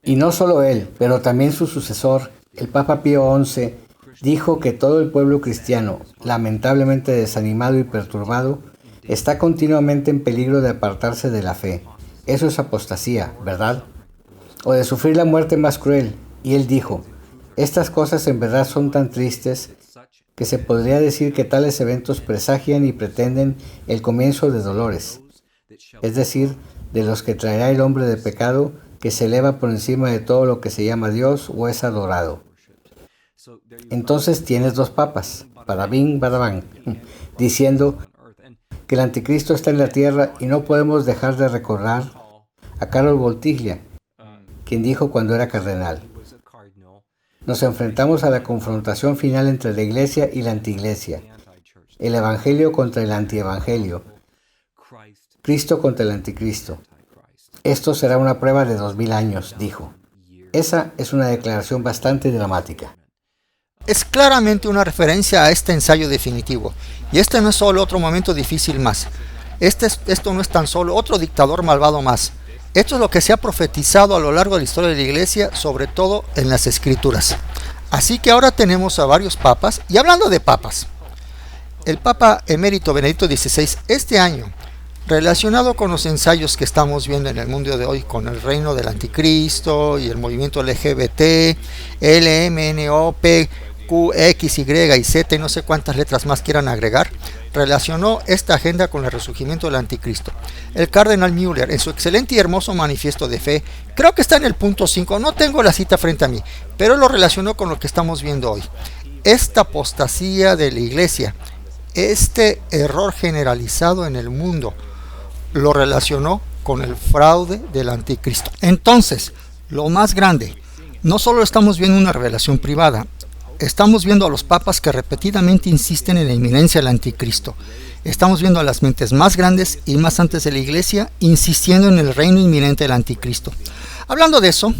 Y no solo él, pero también su sucesor, el Papa Pío XI, dijo que todo el pueblo cristiano, lamentablemente desanimado y perturbado, está continuamente en peligro de apartarse de la fe. Eso es apostasía, ¿verdad? O de sufrir la muerte más cruel. Y él dijo, estas cosas en verdad son tan tristes que se podría decir que tales eventos presagian y pretenden el comienzo de dolores, es decir, de los que traerá el hombre de pecado que se eleva por encima de todo lo que se llama Dios o es adorado. Entonces tienes dos papas, Badabing, Badabang, diciendo que el anticristo está en la tierra y no podemos dejar de recordar a Karol Wojtyła, quien dijo cuando era cardenal: nos enfrentamos a la confrontación final entre la iglesia y la antiiglesia, el evangelio contra el antievangelio, Cristo contra el anticristo. Esto será una prueba de 2000 años, dijo. Esa es una declaración bastante dramática. Es claramente una referencia a este ensayo definitivo. Y este no es solo otro momento difícil más. Esto no es tan solo otro dictador malvado más. Esto es lo que se ha profetizado a lo largo de la historia de la Iglesia, sobre todo en las Escrituras. Así que ahora tenemos a varios papas. Y hablando de papas, el Papa Emérito Benedicto XVI este año, relacionado con los ensayos que estamos viendo en el mundo de hoy, con el reino del anticristo y el movimiento LGBT, LMNOP, X, Y y Z y no sé cuántas letras más quieran agregar, relacionó esta agenda con el resurgimiento del anticristo. El cardenal Müller, en su excelente y hermoso manifiesto de fe, creo que está en el punto 5, no tengo la cita frente a mí, pero lo relacionó con lo que estamos viendo hoy. Esta apostasía de la iglesia, este error generalizado en el mundo, lo relacionó con el fraude del anticristo. Entonces, lo más grande, no solo estamos viendo una revelación privada, estamos viendo a los papas que repetidamente insisten en la inminencia del anticristo. Estamos viendo a las mentes más grandes y más santas de la iglesia insistiendo en el reino inminente del anticristo. Hablando de eso,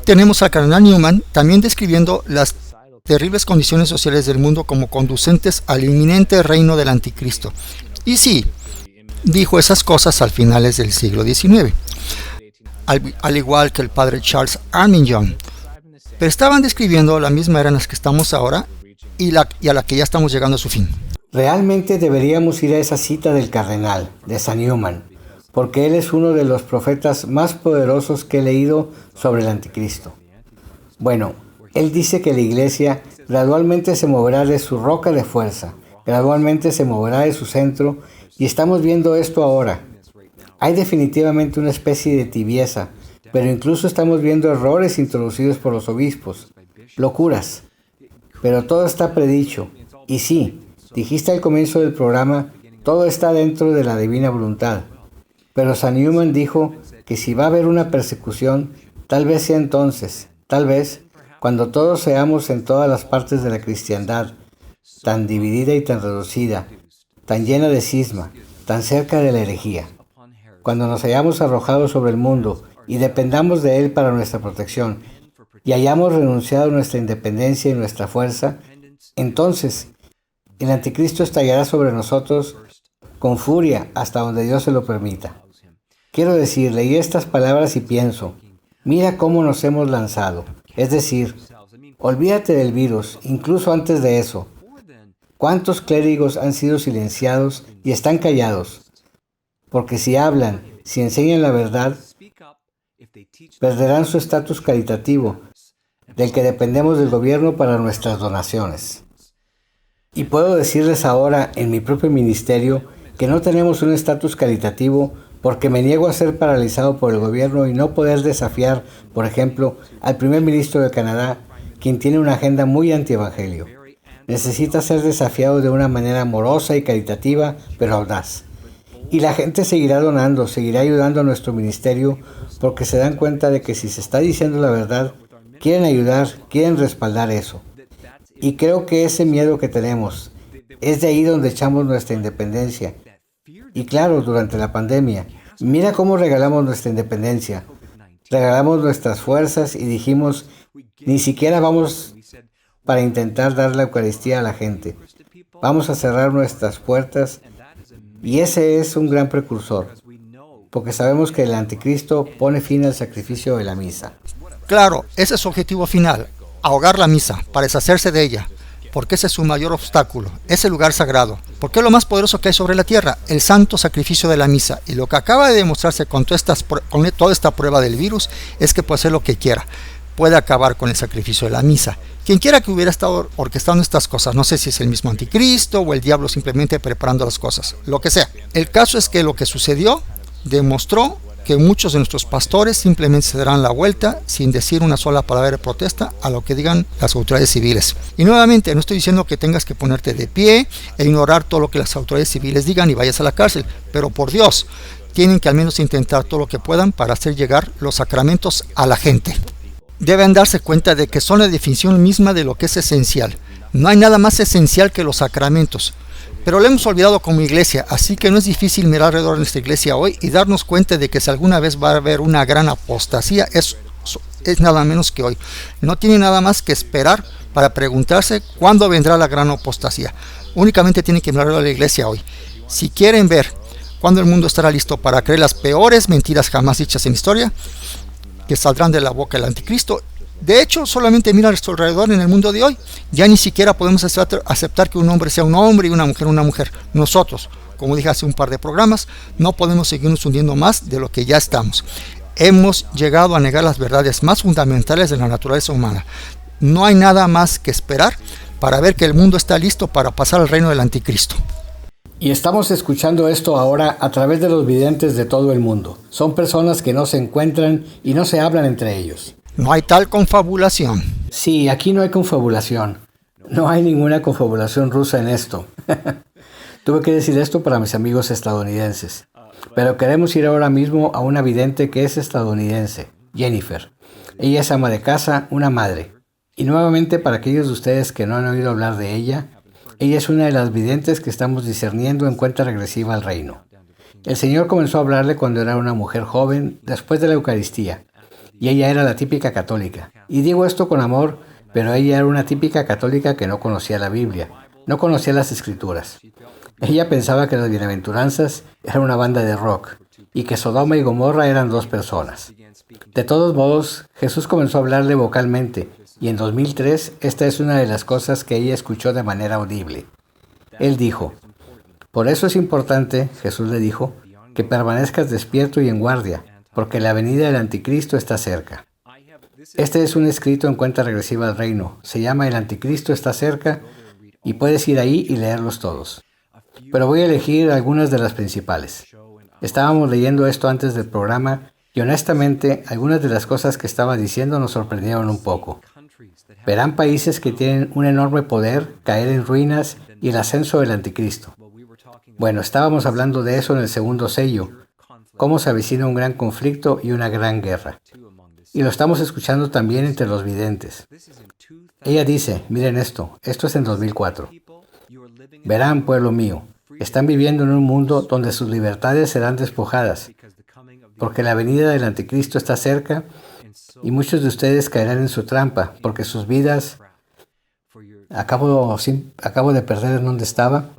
tenemos al cardenal Newman también describiendo las terribles condiciones sociales del mundo como conducentes al inminente reino del anticristo. Y sí, dijo esas cosas al finales del siglo XIX, al igual que el padre Charles Armington. Pero estaban describiendo la misma era en la que estamos ahora y a la que ya estamos llegando a su fin. Realmente deberíamos ir a esa cita del cardenal, de San Newman, porque él es uno de los profetas más poderosos que he leído sobre el anticristo. Bueno, él dice que la iglesia gradualmente se moverá de su roca de fuerza, gradualmente se moverá de su centro, y estamos viendo esto ahora. Hay definitivamente una especie de tibieza, pero incluso estamos viendo errores introducidos por los obispos, locuras. Pero todo está predicho. Y sí, dijiste al comienzo del programa, todo está dentro de la divina voluntad. Pero San Newman dijo que si va a haber una persecución, tal vez sea entonces, tal vez, cuando todos seamos en todas las partes de la cristiandad, tan dividida y tan reducida, tan llena de cisma, tan cerca de la herejía. cuando nos hayamos arrojado sobre el mundo y dependamos de él para nuestra protección, y hayamos renunciado a nuestra independencia y nuestra fuerza, entonces el anticristo estallará sobre nosotros con furia hasta donde Dios se lo permita. Quiero decir, leí estas palabras y pienso, mira cómo nos hemos lanzado. Es decir, olvídate del virus, incluso antes de eso. ¿Cuántos clérigos han sido silenciados y están callados? Porque si hablan, si enseñan la verdad, perderán su estatus caritativo, del que dependemos del gobierno para nuestras donaciones. Y puedo decirles ahora, en mi propio ministerio, que no tenemos un estatus caritativo porque me niego a ser paralizado por el gobierno y no poder desafiar, por ejemplo, al primer ministro de Canadá, quien tiene una agenda muy antievangelio. Necesita ser desafiado de una manera amorosa y caritativa, pero audaz. Y la gente seguirá donando, seguirá ayudando a nuestro ministerio, porque se dan cuenta de que si se está diciendo la verdad, quieren ayudar, quieren respaldar eso. Y creo que ese miedo que tenemos es de ahí donde echamos nuestra independencia. Y claro, durante la pandemia, mira cómo regalamos nuestra independencia. Regalamos nuestras fuerzas y dijimos, ni siquiera vamos para intentar dar la Eucaristía a la gente. Vamos a cerrar nuestras puertas y ese es un gran precursor, porque sabemos que el anticristo pone fin al sacrificio de la misa. Claro, ese es su objetivo final, ahogar la misa, para deshacerse de ella, porque ese es su mayor obstáculo, ese lugar sagrado, porque es lo más poderoso que hay sobre la tierra, el santo sacrificio de la misa. Y lo que acaba de demostrarse con toda esta prueba del virus es que puede hacer lo que quiera, puede acabar con el sacrificio de la misa. Quien quiera que hubiera estado orquestando estas cosas, no sé si es el mismo anticristo o el diablo simplemente preparando las cosas, lo que sea. El caso es que lo que sucedió demostró que muchos de nuestros pastores simplemente se darán la vuelta sin decir una sola palabra de protesta a lo que digan las autoridades civiles. Y nuevamente, no estoy diciendo que tengas que ponerte de pie e ignorar todo lo que las autoridades civiles digan y vayas a la cárcel, pero por Dios, tienen que al menos intentar todo lo que puedan para hacer llegar los sacramentos a la gente. Deben darse cuenta de que son la definición misma de lo que es esencial. No hay nada más esencial que los sacramentos. Pero lo hemos olvidado como iglesia, así que no es difícil mirar alrededor de nuestra iglesia hoy y darnos cuenta de que si alguna vez va a haber una gran apostasía, es nada menos que hoy. No tiene nada más que esperar para preguntarse cuándo vendrá la gran apostasía. Únicamente tienen que mirar a la iglesia hoy. Si quieren ver cuándo el mundo estará listo para creer las peores mentiras jamás dichas en historia, que saldrán de la boca del anticristo. De hecho, solamente mira a nuestro alrededor en el mundo de hoy. Ya ni siquiera podemos aceptar que un hombre sea un hombre y una mujer. Nosotros, como dije hace un par de programas, no podemos seguirnos hundiendo más de lo que ya estamos. Hemos llegado a negar las verdades más fundamentales de la naturaleza humana. No hay nada más que esperar para ver que el mundo está listo para pasar al reino del anticristo. Y estamos escuchando esto ahora a través de los videntes de todo el mundo. Son personas que no se encuentran y no se hablan entre ellos. No hay tal confabulación. Sí, aquí no hay confabulación. No hay ninguna confabulación rusa en esto. Tuve que decir esto para mis amigos estadounidenses. Pero queremos ir ahora mismo a una vidente que es estadounidense, Jennifer. Ella es ama de casa, una madre. Y nuevamente, para aquellos de ustedes que no han oído hablar de ella es una de las videntes que estamos discerniendo en cuenta regresiva al reino. El Señor comenzó a hablarle cuando era una mujer joven, después de la Eucaristía. Y ella era la típica católica. Y digo esto con amor, pero ella era una típica católica que no conocía la Biblia, no conocía las Escrituras. Ella pensaba que las bienaventuranzas eran una banda de rock y que Sodoma y Gomorra eran dos personas. De todos modos, Jesús comenzó a hablarle vocalmente y en 2003 esta es una de las cosas que ella escuchó de manera audible. Él dijo, por eso es importante, Jesús le dijo, que permanezcas despierto y en guardia, porque la venida del anticristo está cerca. Este es un escrito en cuenta regresiva al reino. Se llama El anticristo está cerca y puedes ir ahí y leerlos todos. Pero voy a elegir algunas de las principales. Estábamos leyendo esto antes del programa y honestamente algunas de las cosas que estaba diciendo nos sorprendieron un poco. Verán países que tienen un enorme poder caer en ruinas y el ascenso del anticristo. Bueno, estábamos hablando de eso en el segundo sello, cómo se avecina un gran conflicto y una gran guerra. Y lo estamos escuchando también entre los videntes. Ella dice, miren esto es en 2004. Verán, pueblo mío, Están viviendo en un mundo donde sus libertades serán despojadas, porque la venida del anticristo está cerca y muchos de ustedes caerán en su trampa, porque sus vidas, acabo de perder en donde estaba,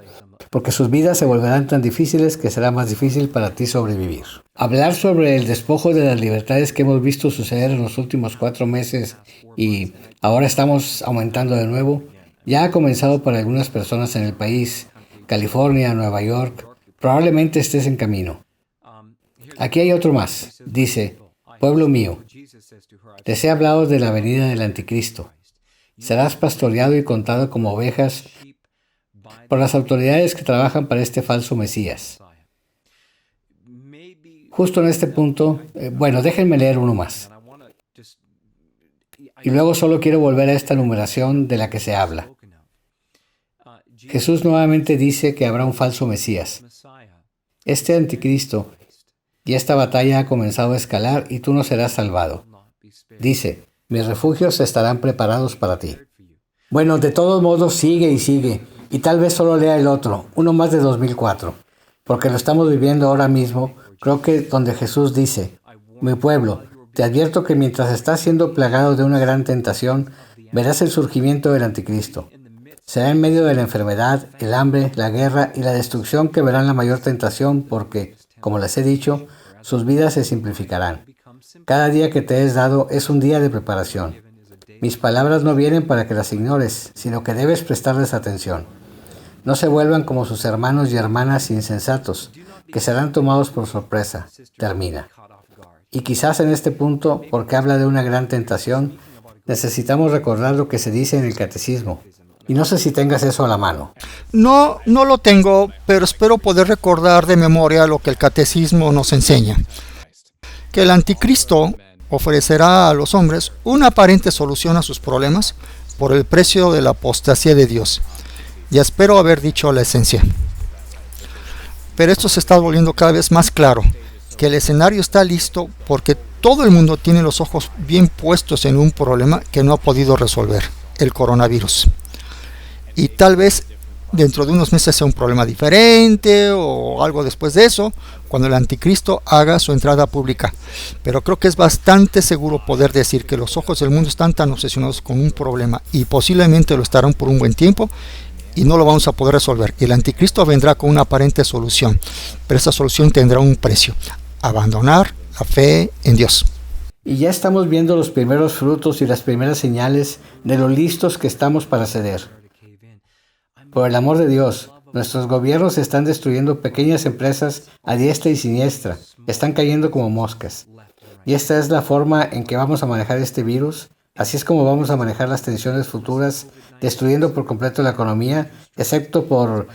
porque sus vidas se volverán tan difíciles que será más difícil para ti sobrevivir. Hablar sobre el despojo de las libertades que hemos visto suceder en los últimos 4 meses y ahora estamos aumentando de nuevo, ya ha comenzado para algunas personas en el país, California, Nueva York, probablemente estés en camino. Aquí hay otro más, dice, pueblo mío, les he hablado de la venida del anticristo. Serás pastoreado y contado como ovejas por las autoridades que trabajan para este falso Mesías. Justo en este punto, déjenme leer uno más. Y luego solo quiero volver a esta numeración de la que se habla. Jesús nuevamente dice que habrá un falso Mesías. Este anticristo y esta batalla ha comenzado a escalar y tú no serás salvado. Dice, mis refugios estarán preparados para ti. Bueno, de todos modos sigue y sigue. Y tal vez solo lea el otro, uno más de 2004. Porque lo estamos viviendo ahora mismo, creo que donde Jesús dice, mi pueblo, te advierto que mientras estás siendo plagado de una gran tentación, verás el surgimiento del anticristo. Será en medio de la enfermedad, el hambre, la guerra y la destrucción que verán la mayor tentación porque, como les he dicho, sus vidas se simplificarán. Cada día que te es dado es un día de preparación. Mis palabras no vienen para que las ignores, sino que debes prestarles atención. No se vuelvan como sus hermanos y hermanas insensatos, que serán tomados por sorpresa. Termina. Y quizás en este punto, porque habla de una gran tentación, necesitamos recordar lo que se dice en el catecismo. Y no sé si tengas eso a la mano. No lo tengo, pero espero poder recordar de memoria lo que el catecismo nos enseña. Que el anticristo ofrecerá a los hombres una aparente solución a sus problemas por el precio de la apostasía de Dios. Ya espero haber dicho la esencia. Pero esto se está volviendo cada vez más claro, que el escenario está listo porque todo el mundo tiene los ojos bien puestos en un problema que no ha podido resolver, el coronavirus. Y tal vez dentro de unos meses sea un problema diferente o algo después de eso, cuando el anticristo haga su entrada pública. Pero creo que es bastante seguro poder decir que los ojos del mundo están tan obsesionados con un problema y posiblemente lo estarán por un buen tiempo y no lo vamos a poder resolver. Y el anticristo vendrá con una aparente solución, pero esa solución tendrá un precio: abandonar la fe en Dios. Y ya estamos viendo los primeros frutos y las primeras señales de lo listos que estamos para ceder. Por el amor de Dios, nuestros gobiernos están destruyendo pequeñas empresas a diestra y siniestra. Están cayendo como moscas. Y esta es la forma en que vamos a manejar este virus. Así es como vamos a manejar las tensiones futuras, destruyendo por completo la economía, excepto por,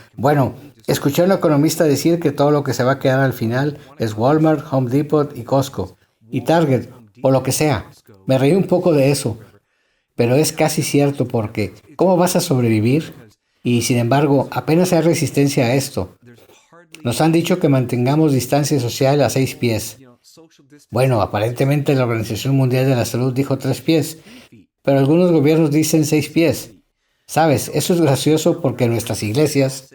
escuché a un economista decir que todo lo que se va a quedar al final es Walmart, Home Depot y Costco, y Target, o lo que sea. Me reí un poco de eso, pero es casi cierto porque, ¿cómo vas a sobrevivir? Y sin embargo, apenas hay resistencia a esto. Nos han dicho que mantengamos distancia social a 6 pies. Bueno, aparentemente la Organización Mundial de la Salud dijo 3 pies, pero algunos gobiernos dicen 6 pies. ¿Sabes? Eso es gracioso porque en nuestras iglesias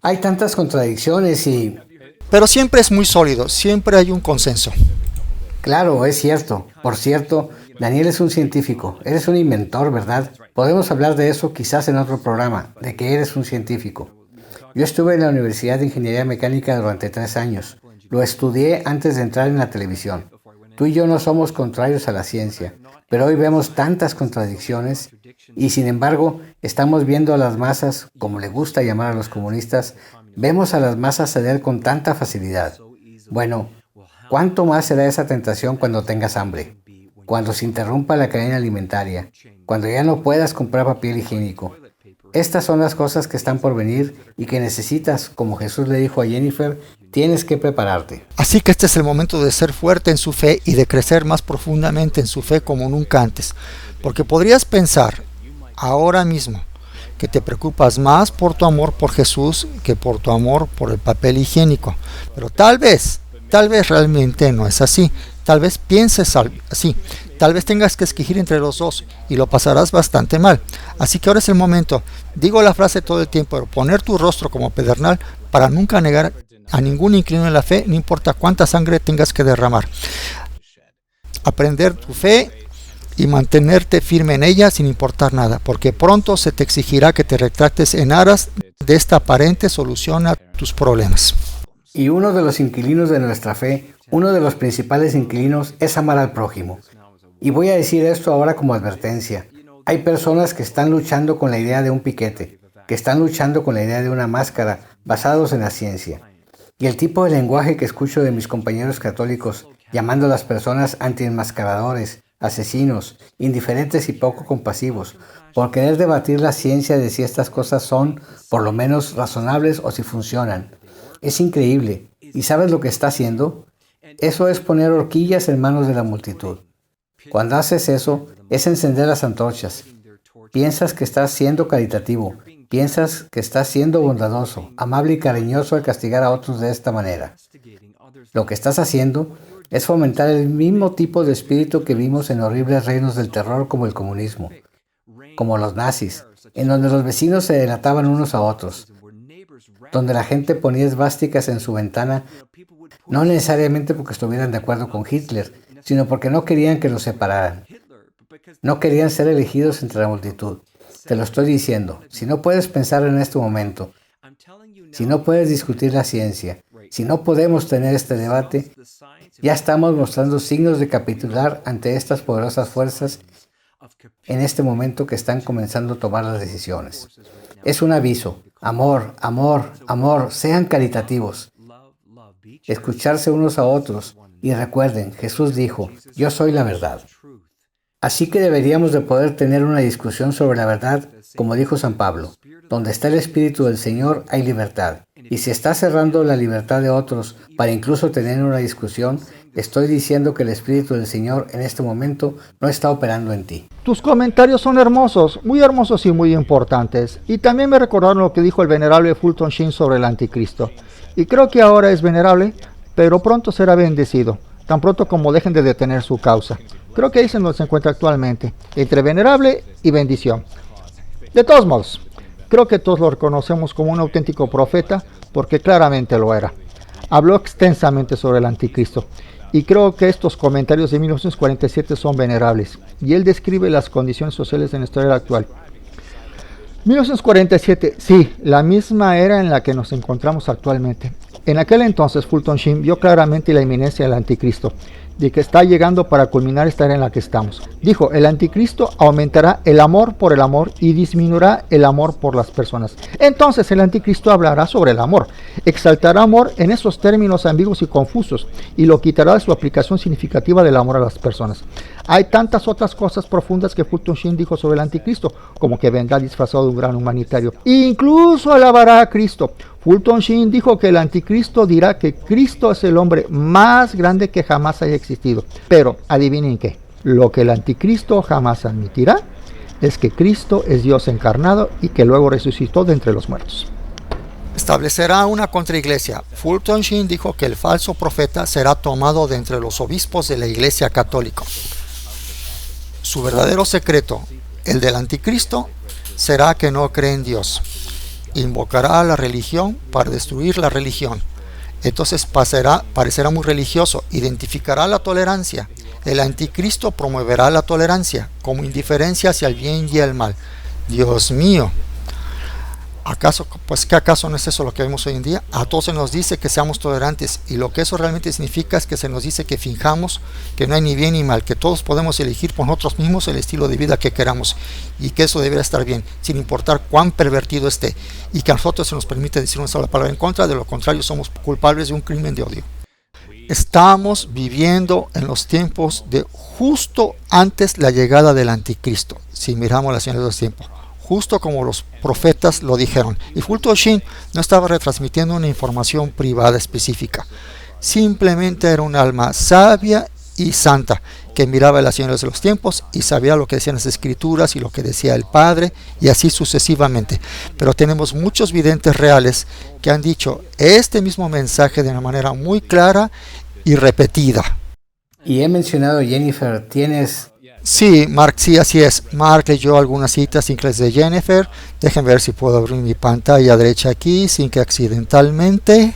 hay tantas contradicciones y... Pero siempre es muy sólido, siempre hay un consenso. Claro, es cierto. Por cierto, Daniel es un científico. Eres un inventor, ¿verdad? Podemos hablar de eso quizás en otro programa, de que eres un científico. Yo estuve en la Universidad de Ingeniería Mecánica durante 3 años. Lo estudié antes de entrar en la televisión. Tú y yo no somos contrarios a la ciencia, pero hoy vemos tantas contradicciones y sin embargo estamos viendo a las masas, como le gusta llamar a los comunistas, vemos a las masas ceder con tanta facilidad. Bueno, ¿cuánto más será esa tentación cuando tengas hambre? Cuando se interrumpa la cadena alimentaria, cuando ya no puedas comprar papel higiénico. Estas son las cosas que están por venir y que necesitas, como Jesús le dijo a Jennifer, tienes que prepararte. Así que este es el momento de ser fuerte en su fe y de crecer más profundamente en su fe como nunca antes. Porque podrías pensar ahora mismo que te preocupas más por tu amor por Jesús que por tu amor por el papel higiénico. Pero tal vez realmente no es así. Tal vez pienses así. Tal vez tengas que escoger entre los dos y lo pasarás bastante mal. Así que ahora es el momento. Digo la frase todo el tiempo, poner tu rostro como pedernal para nunca negar a ningún inquilino en la fe, no importa cuánta sangre tengas que derramar. Aprender tu fe y mantenerte firme en ella sin importar nada, porque pronto se te exigirá que te retractes en aras de esta aparente solución a tus problemas. Y uno de los inquilinos de nuestra fe, uno de los principales inquilinos, es amar al prójimo. Y voy a decir esto ahora como advertencia. Hay personas que están luchando con la idea de un piquete, que están luchando con la idea de una máscara, basados en la ciencia. Y el tipo de lenguaje que escucho de mis compañeros católicos, llamando a las personas antienmascaradores, asesinos, indiferentes y poco compasivos, por querer debatir la ciencia de si estas cosas son, por lo menos, razonables o si funcionan. Es increíble. ¿Y sabes lo que está haciendo? Eso es poner horquillas en manos de la multitud. Cuando haces eso, es encender las antorchas. Piensas que estás siendo caritativo. Piensas que estás siendo bondadoso, amable y cariñoso al castigar a otros de esta manera. Lo que estás haciendo es fomentar el mismo tipo de espíritu que vimos en horribles reinos del terror como el comunismo, como los nazis, en donde los vecinos se delataban unos a otros, donde la gente ponía esvásticas en su ventana, no necesariamente porque estuvieran de acuerdo con Hitler, sino porque no querían que los separaran. No querían ser elegidos entre la multitud. Te lo estoy diciendo, si no puedes pensar en este momento, si no puedes discutir la ciencia, si no podemos tener este debate, ya estamos mostrando signos de capitular ante estas poderosas fuerzas en este momento que están comenzando a tomar las decisiones. Es un aviso. Amor, amor, amor, sean caritativos. Escucharse unos a otros. Y recuerden, Jesús dijo, yo soy la verdad. Así que deberíamos de poder tener una discusión sobre la verdad, como dijo San Pablo. Donde está el Espíritu del Señor hay libertad. Y si estás cerrando la libertad de otros para incluso tener una discusión, estoy diciendo que el Espíritu del Señor en este momento no está operando en ti. Tus comentarios son hermosos y muy importantes. Y también me recordaron lo que dijo el venerable Fulton Sheen sobre el anticristo. Y creo que ahora es venerable, pero pronto será bendecido, tan pronto como dejen de detener su causa. Creo que ahí se nos encuentra actualmente, entre venerable y bendición. De todos modos, creo que todos lo reconocemos como un auténtico profeta, porque claramente lo era. Habló extensamente sobre el anticristo, y creo que estos comentarios de 1947 son venerables, y él describe las condiciones sociales de nuestra era actual. 1947, sí, la misma era en la que nos encontramos actualmente. En aquel entonces, Fulton Sheen vio claramente la inminencia del anticristo, de que está llegando para culminar esta era en la que estamos. Dijo, el anticristo aumentará el amor por el amor y disminuirá el amor por las personas. Entonces el anticristo hablará sobre el amor, exaltará amor en esos términos ambiguos y confusos y lo quitará de su aplicación significativa del amor a las personas. Hay tantas otras cosas profundas que Fulton Sheen dijo sobre el anticristo, como que vendrá disfrazado de un gran humanitario. Incluso alabará a Cristo. Fulton Sheen dijo que el anticristo dirá que Cristo es el hombre más grande que jamás haya existido. Pero, adivinen qué, lo que el anticristo jamás admitirá es que Cristo es Dios encarnado y que luego resucitó de entre los muertos. Establecerá una contraiglesia. Fulton Sheen dijo que el falso profeta será tomado de entre los obispos de la Iglesia Católica. Su verdadero secreto, el del anticristo, será que no cree en Dios. Invocará a la religión para destruir la religión. Entonces parecerá muy religioso, identificará la tolerancia. El anticristo promoverá la tolerancia como indiferencia hacia el bien y el mal. Dios mío, ¿qué acaso no es eso lo que vemos hoy en día? A todos se nos dice que seamos tolerantes, y lo que eso realmente significa es que se nos dice que finjamos que no hay ni bien ni mal, que todos podemos elegir por nosotros mismos el estilo de vida que queramos, y que eso debería estar bien, sin importar cuán pervertido esté, y que a nosotros se nos permite decir una sola palabra en contra, de lo contrario somos culpables de un crimen de odio. Estamos viviendo en los tiempos de justo antes la llegada del anticristo, si miramos las señales de los tiempos, justo como los profetas lo dijeron. Y Fulton Sheen no estaba retransmitiendo una información privada específica, simplemente era un alma sabia y santa que miraba las señales de los tiempos y sabía lo que decían las escrituras y lo que decía el Padre, y así sucesivamente. Pero tenemos muchos videntes reales que han dicho este mismo mensaje de una manera muy clara y repetida. Y he mencionado, Jennifer, tienes Sí, Mark, sí, así es. Mark leyó algunas citas inglés de Jennifer. Déjenme ver si puedo abrir mi pantalla derecha aquí sin que accidentalmente.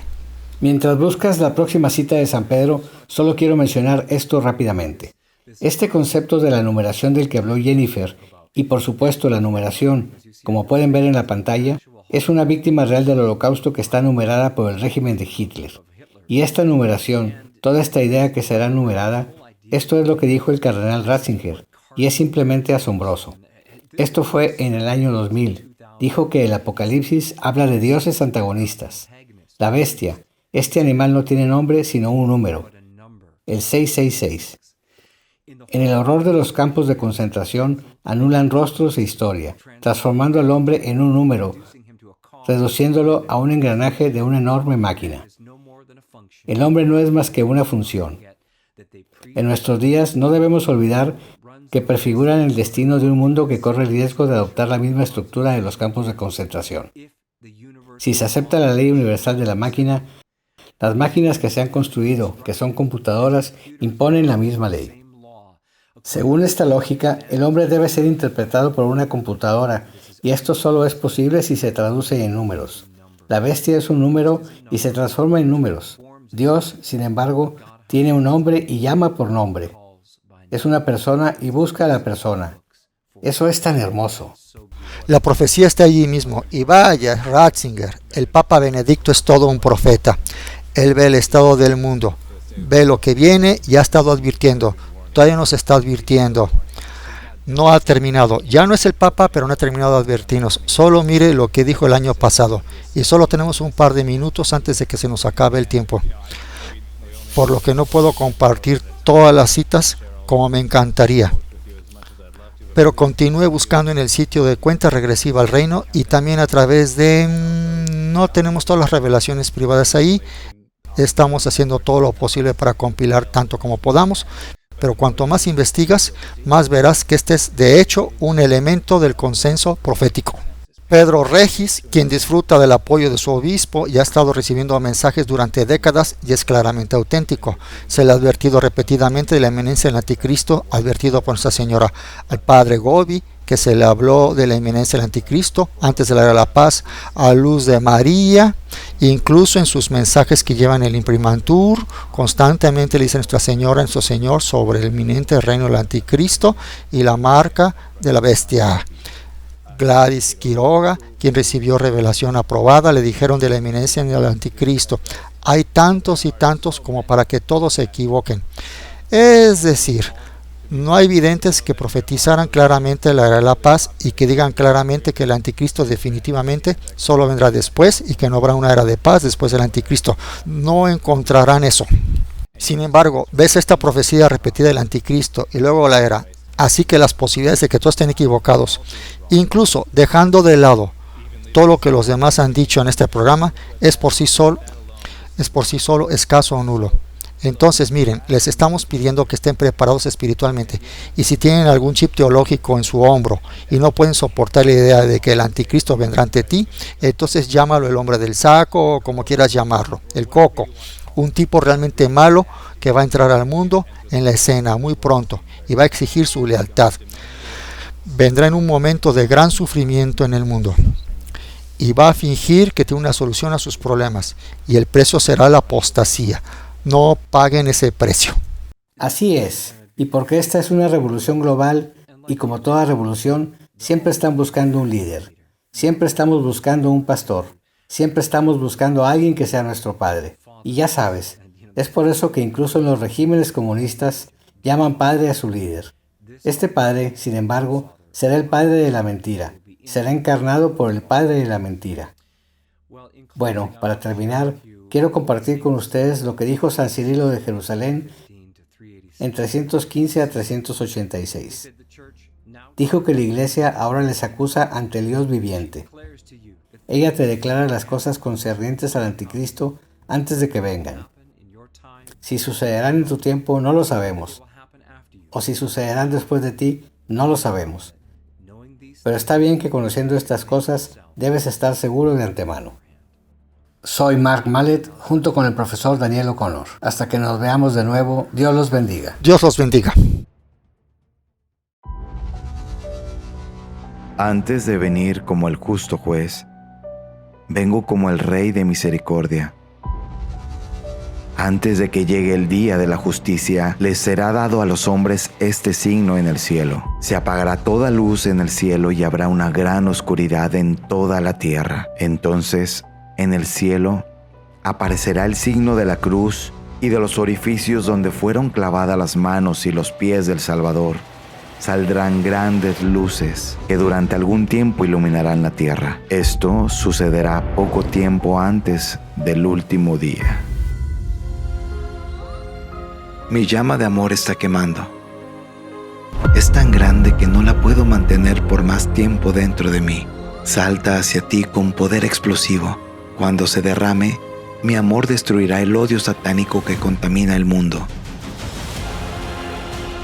Mientras buscas la próxima cita de San Pedro, solo quiero mencionar esto rápidamente. Este concepto de la numeración del que habló Jennifer, y por supuesto la numeración, como pueden ver en la pantalla, es una víctima real del Holocausto que está numerada por el régimen de Hitler. Y esta numeración, toda esta idea que será numerada, esto es lo que dijo el cardenal Ratzinger, y es simplemente asombroso. Esto fue en el año 2000. Dijo que el Apocalipsis habla de dioses antagonistas. La bestia, este animal no tiene nombre sino un número, el 666. En el horror de los campos de concentración anulan rostros e historia, transformando al hombre en un número, reduciéndolo a un engranaje de una enorme máquina. El hombre no es más que una función. En nuestros días no debemos olvidar que prefiguran el destino de un mundo que corre el riesgo de adoptar la misma estructura de los campos de concentración. Si se acepta la ley universal de la máquina, las máquinas que se han construido, que son computadoras, imponen la misma ley. Según esta lógica, el hombre debe ser interpretado por una computadora, y esto solo es posible si se traduce en números. La bestia es un número y se transforma en números. Dios, sin embargo, tiene un nombre y llama por nombre. Es una persona y busca a la persona. Eso es tan hermoso. La profecía está allí mismo. Y vaya, Ratzinger, el Papa Benedicto es todo un profeta. Él ve el estado del mundo, ve lo que viene y ha estado advirtiendo. Todavía nos está advirtiendo. No ha terminado. Ya no es el Papa, pero no ha terminado de advertirnos. Solo mire lo que dijo el año pasado. Y solo tenemos un par de minutos antes de que se nos acabe el tiempo. Por lo que no puedo compartir todas las citas como me encantaría. Pero continúe buscando en el sitio de Cuenta Regresiva al Reino y también a través de... No tenemos todas las revelaciones privadas ahí. Estamos haciendo todo lo posible para compilar tanto como podamos. Pero cuanto más investigas, más verás que este es de hecho un elemento del consenso profético. Pedro Regis, quien disfruta del apoyo de su obispo y ha estado recibiendo mensajes durante décadas y es claramente auténtico. Se le ha advertido repetidamente de la inminencia del anticristo, advertido por Nuestra Señora. Al padre Gobi, que se le habló de la inminencia del anticristo antes de la era de la paz, a luz de María, incluso en sus mensajes que llevan el imprimantur, constantemente le dice Nuestra Señora, Nuestro Señor, sobre el inminente reino del anticristo y la marca de la bestia. Gladys Quiroga, quien recibió revelación aprobada, le dijeron de la eminencia del anticristo. Hay tantos y tantos como para que todos se equivoquen. Es decir, no hay videntes que profetizaran claramente la era de la paz y que digan claramente que el anticristo definitivamente solo vendrá después y que no habrá una era de paz después del anticristo. No encontrarán eso. Sin embargo, ves esta profecía repetida del anticristo y luego la era. Así que las posibilidades de que todos estén equivocados, incluso dejando de lado todo lo que los demás han dicho en este programa, es por sí solo escaso o nulo. Entonces miren, les estamos pidiendo que estén preparados espiritualmente, y si tienen algún chip teológico en su hombro y no pueden soportar la idea de que el anticristo vendrá ante ti, entonces llámalo el hombre del saco o como quieras llamarlo, el coco, un tipo realmente malo que va a entrar al mundo en la escena muy pronto y va a exigir su lealtad. Vendrá en un momento de gran sufrimiento en el mundo y va a fingir que tiene una solución a sus problemas, y el precio será la apostasía. No paguen ese precio. Así es, y porque esta es una revolución global, y como toda revolución, siempre están buscando un líder, siempre estamos buscando un pastor, siempre estamos buscando a alguien que sea nuestro padre. Y ya sabes, es por eso que incluso en los regímenes comunistas llaman padre a su líder. Este padre, sin embargo, será el padre de la mentira, será encarnado por el padre de la mentira. Bueno, para terminar, quiero compartir con ustedes lo que dijo San Cirilo de Jerusalén en 315 a 386. Dijo que la iglesia ahora les acusa ante el Dios viviente. Ella te declara las cosas concernientes al anticristo antes de que vengan. Si sucederán en tu tiempo, no lo sabemos. O si sucederán después de ti, no lo sabemos. Pero está bien que conociendo estas cosas, debes estar seguro de antemano. Soy Mark Mallet, junto con el profesor Daniel O'Connor. Hasta que nos veamos de nuevo, Dios los bendiga. Dios los bendiga. Antes de venir como el justo juez, vengo como el Rey de misericordia. Antes de que llegue el día de la justicia, les será dado a los hombres este signo en el cielo. Se apagará toda luz en el cielo y habrá una gran oscuridad en toda la tierra. Entonces, en el cielo, aparecerá el signo de la cruz y de los orificios donde fueron clavadas las manos y los pies del Salvador. Saldrán grandes luces que durante algún tiempo iluminarán la tierra. Esto sucederá poco tiempo antes del último día. Mi llama de amor está quemando. Es tan grande que no la puedo mantener por más tiempo dentro de mí. Salta hacia ti con poder explosivo. Cuando se derrame, mi amor destruirá el odio satánico que contamina el mundo.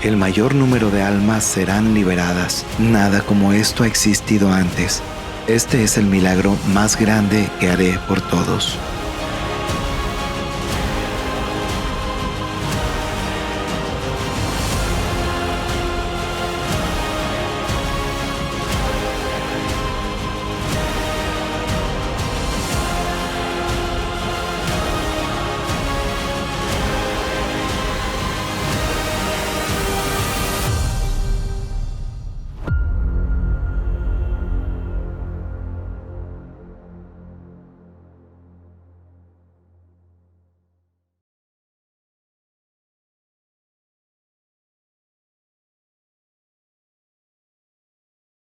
El mayor número de almas serán liberadas. Nada como esto ha existido antes. Este es el milagro más grande que haré por todos.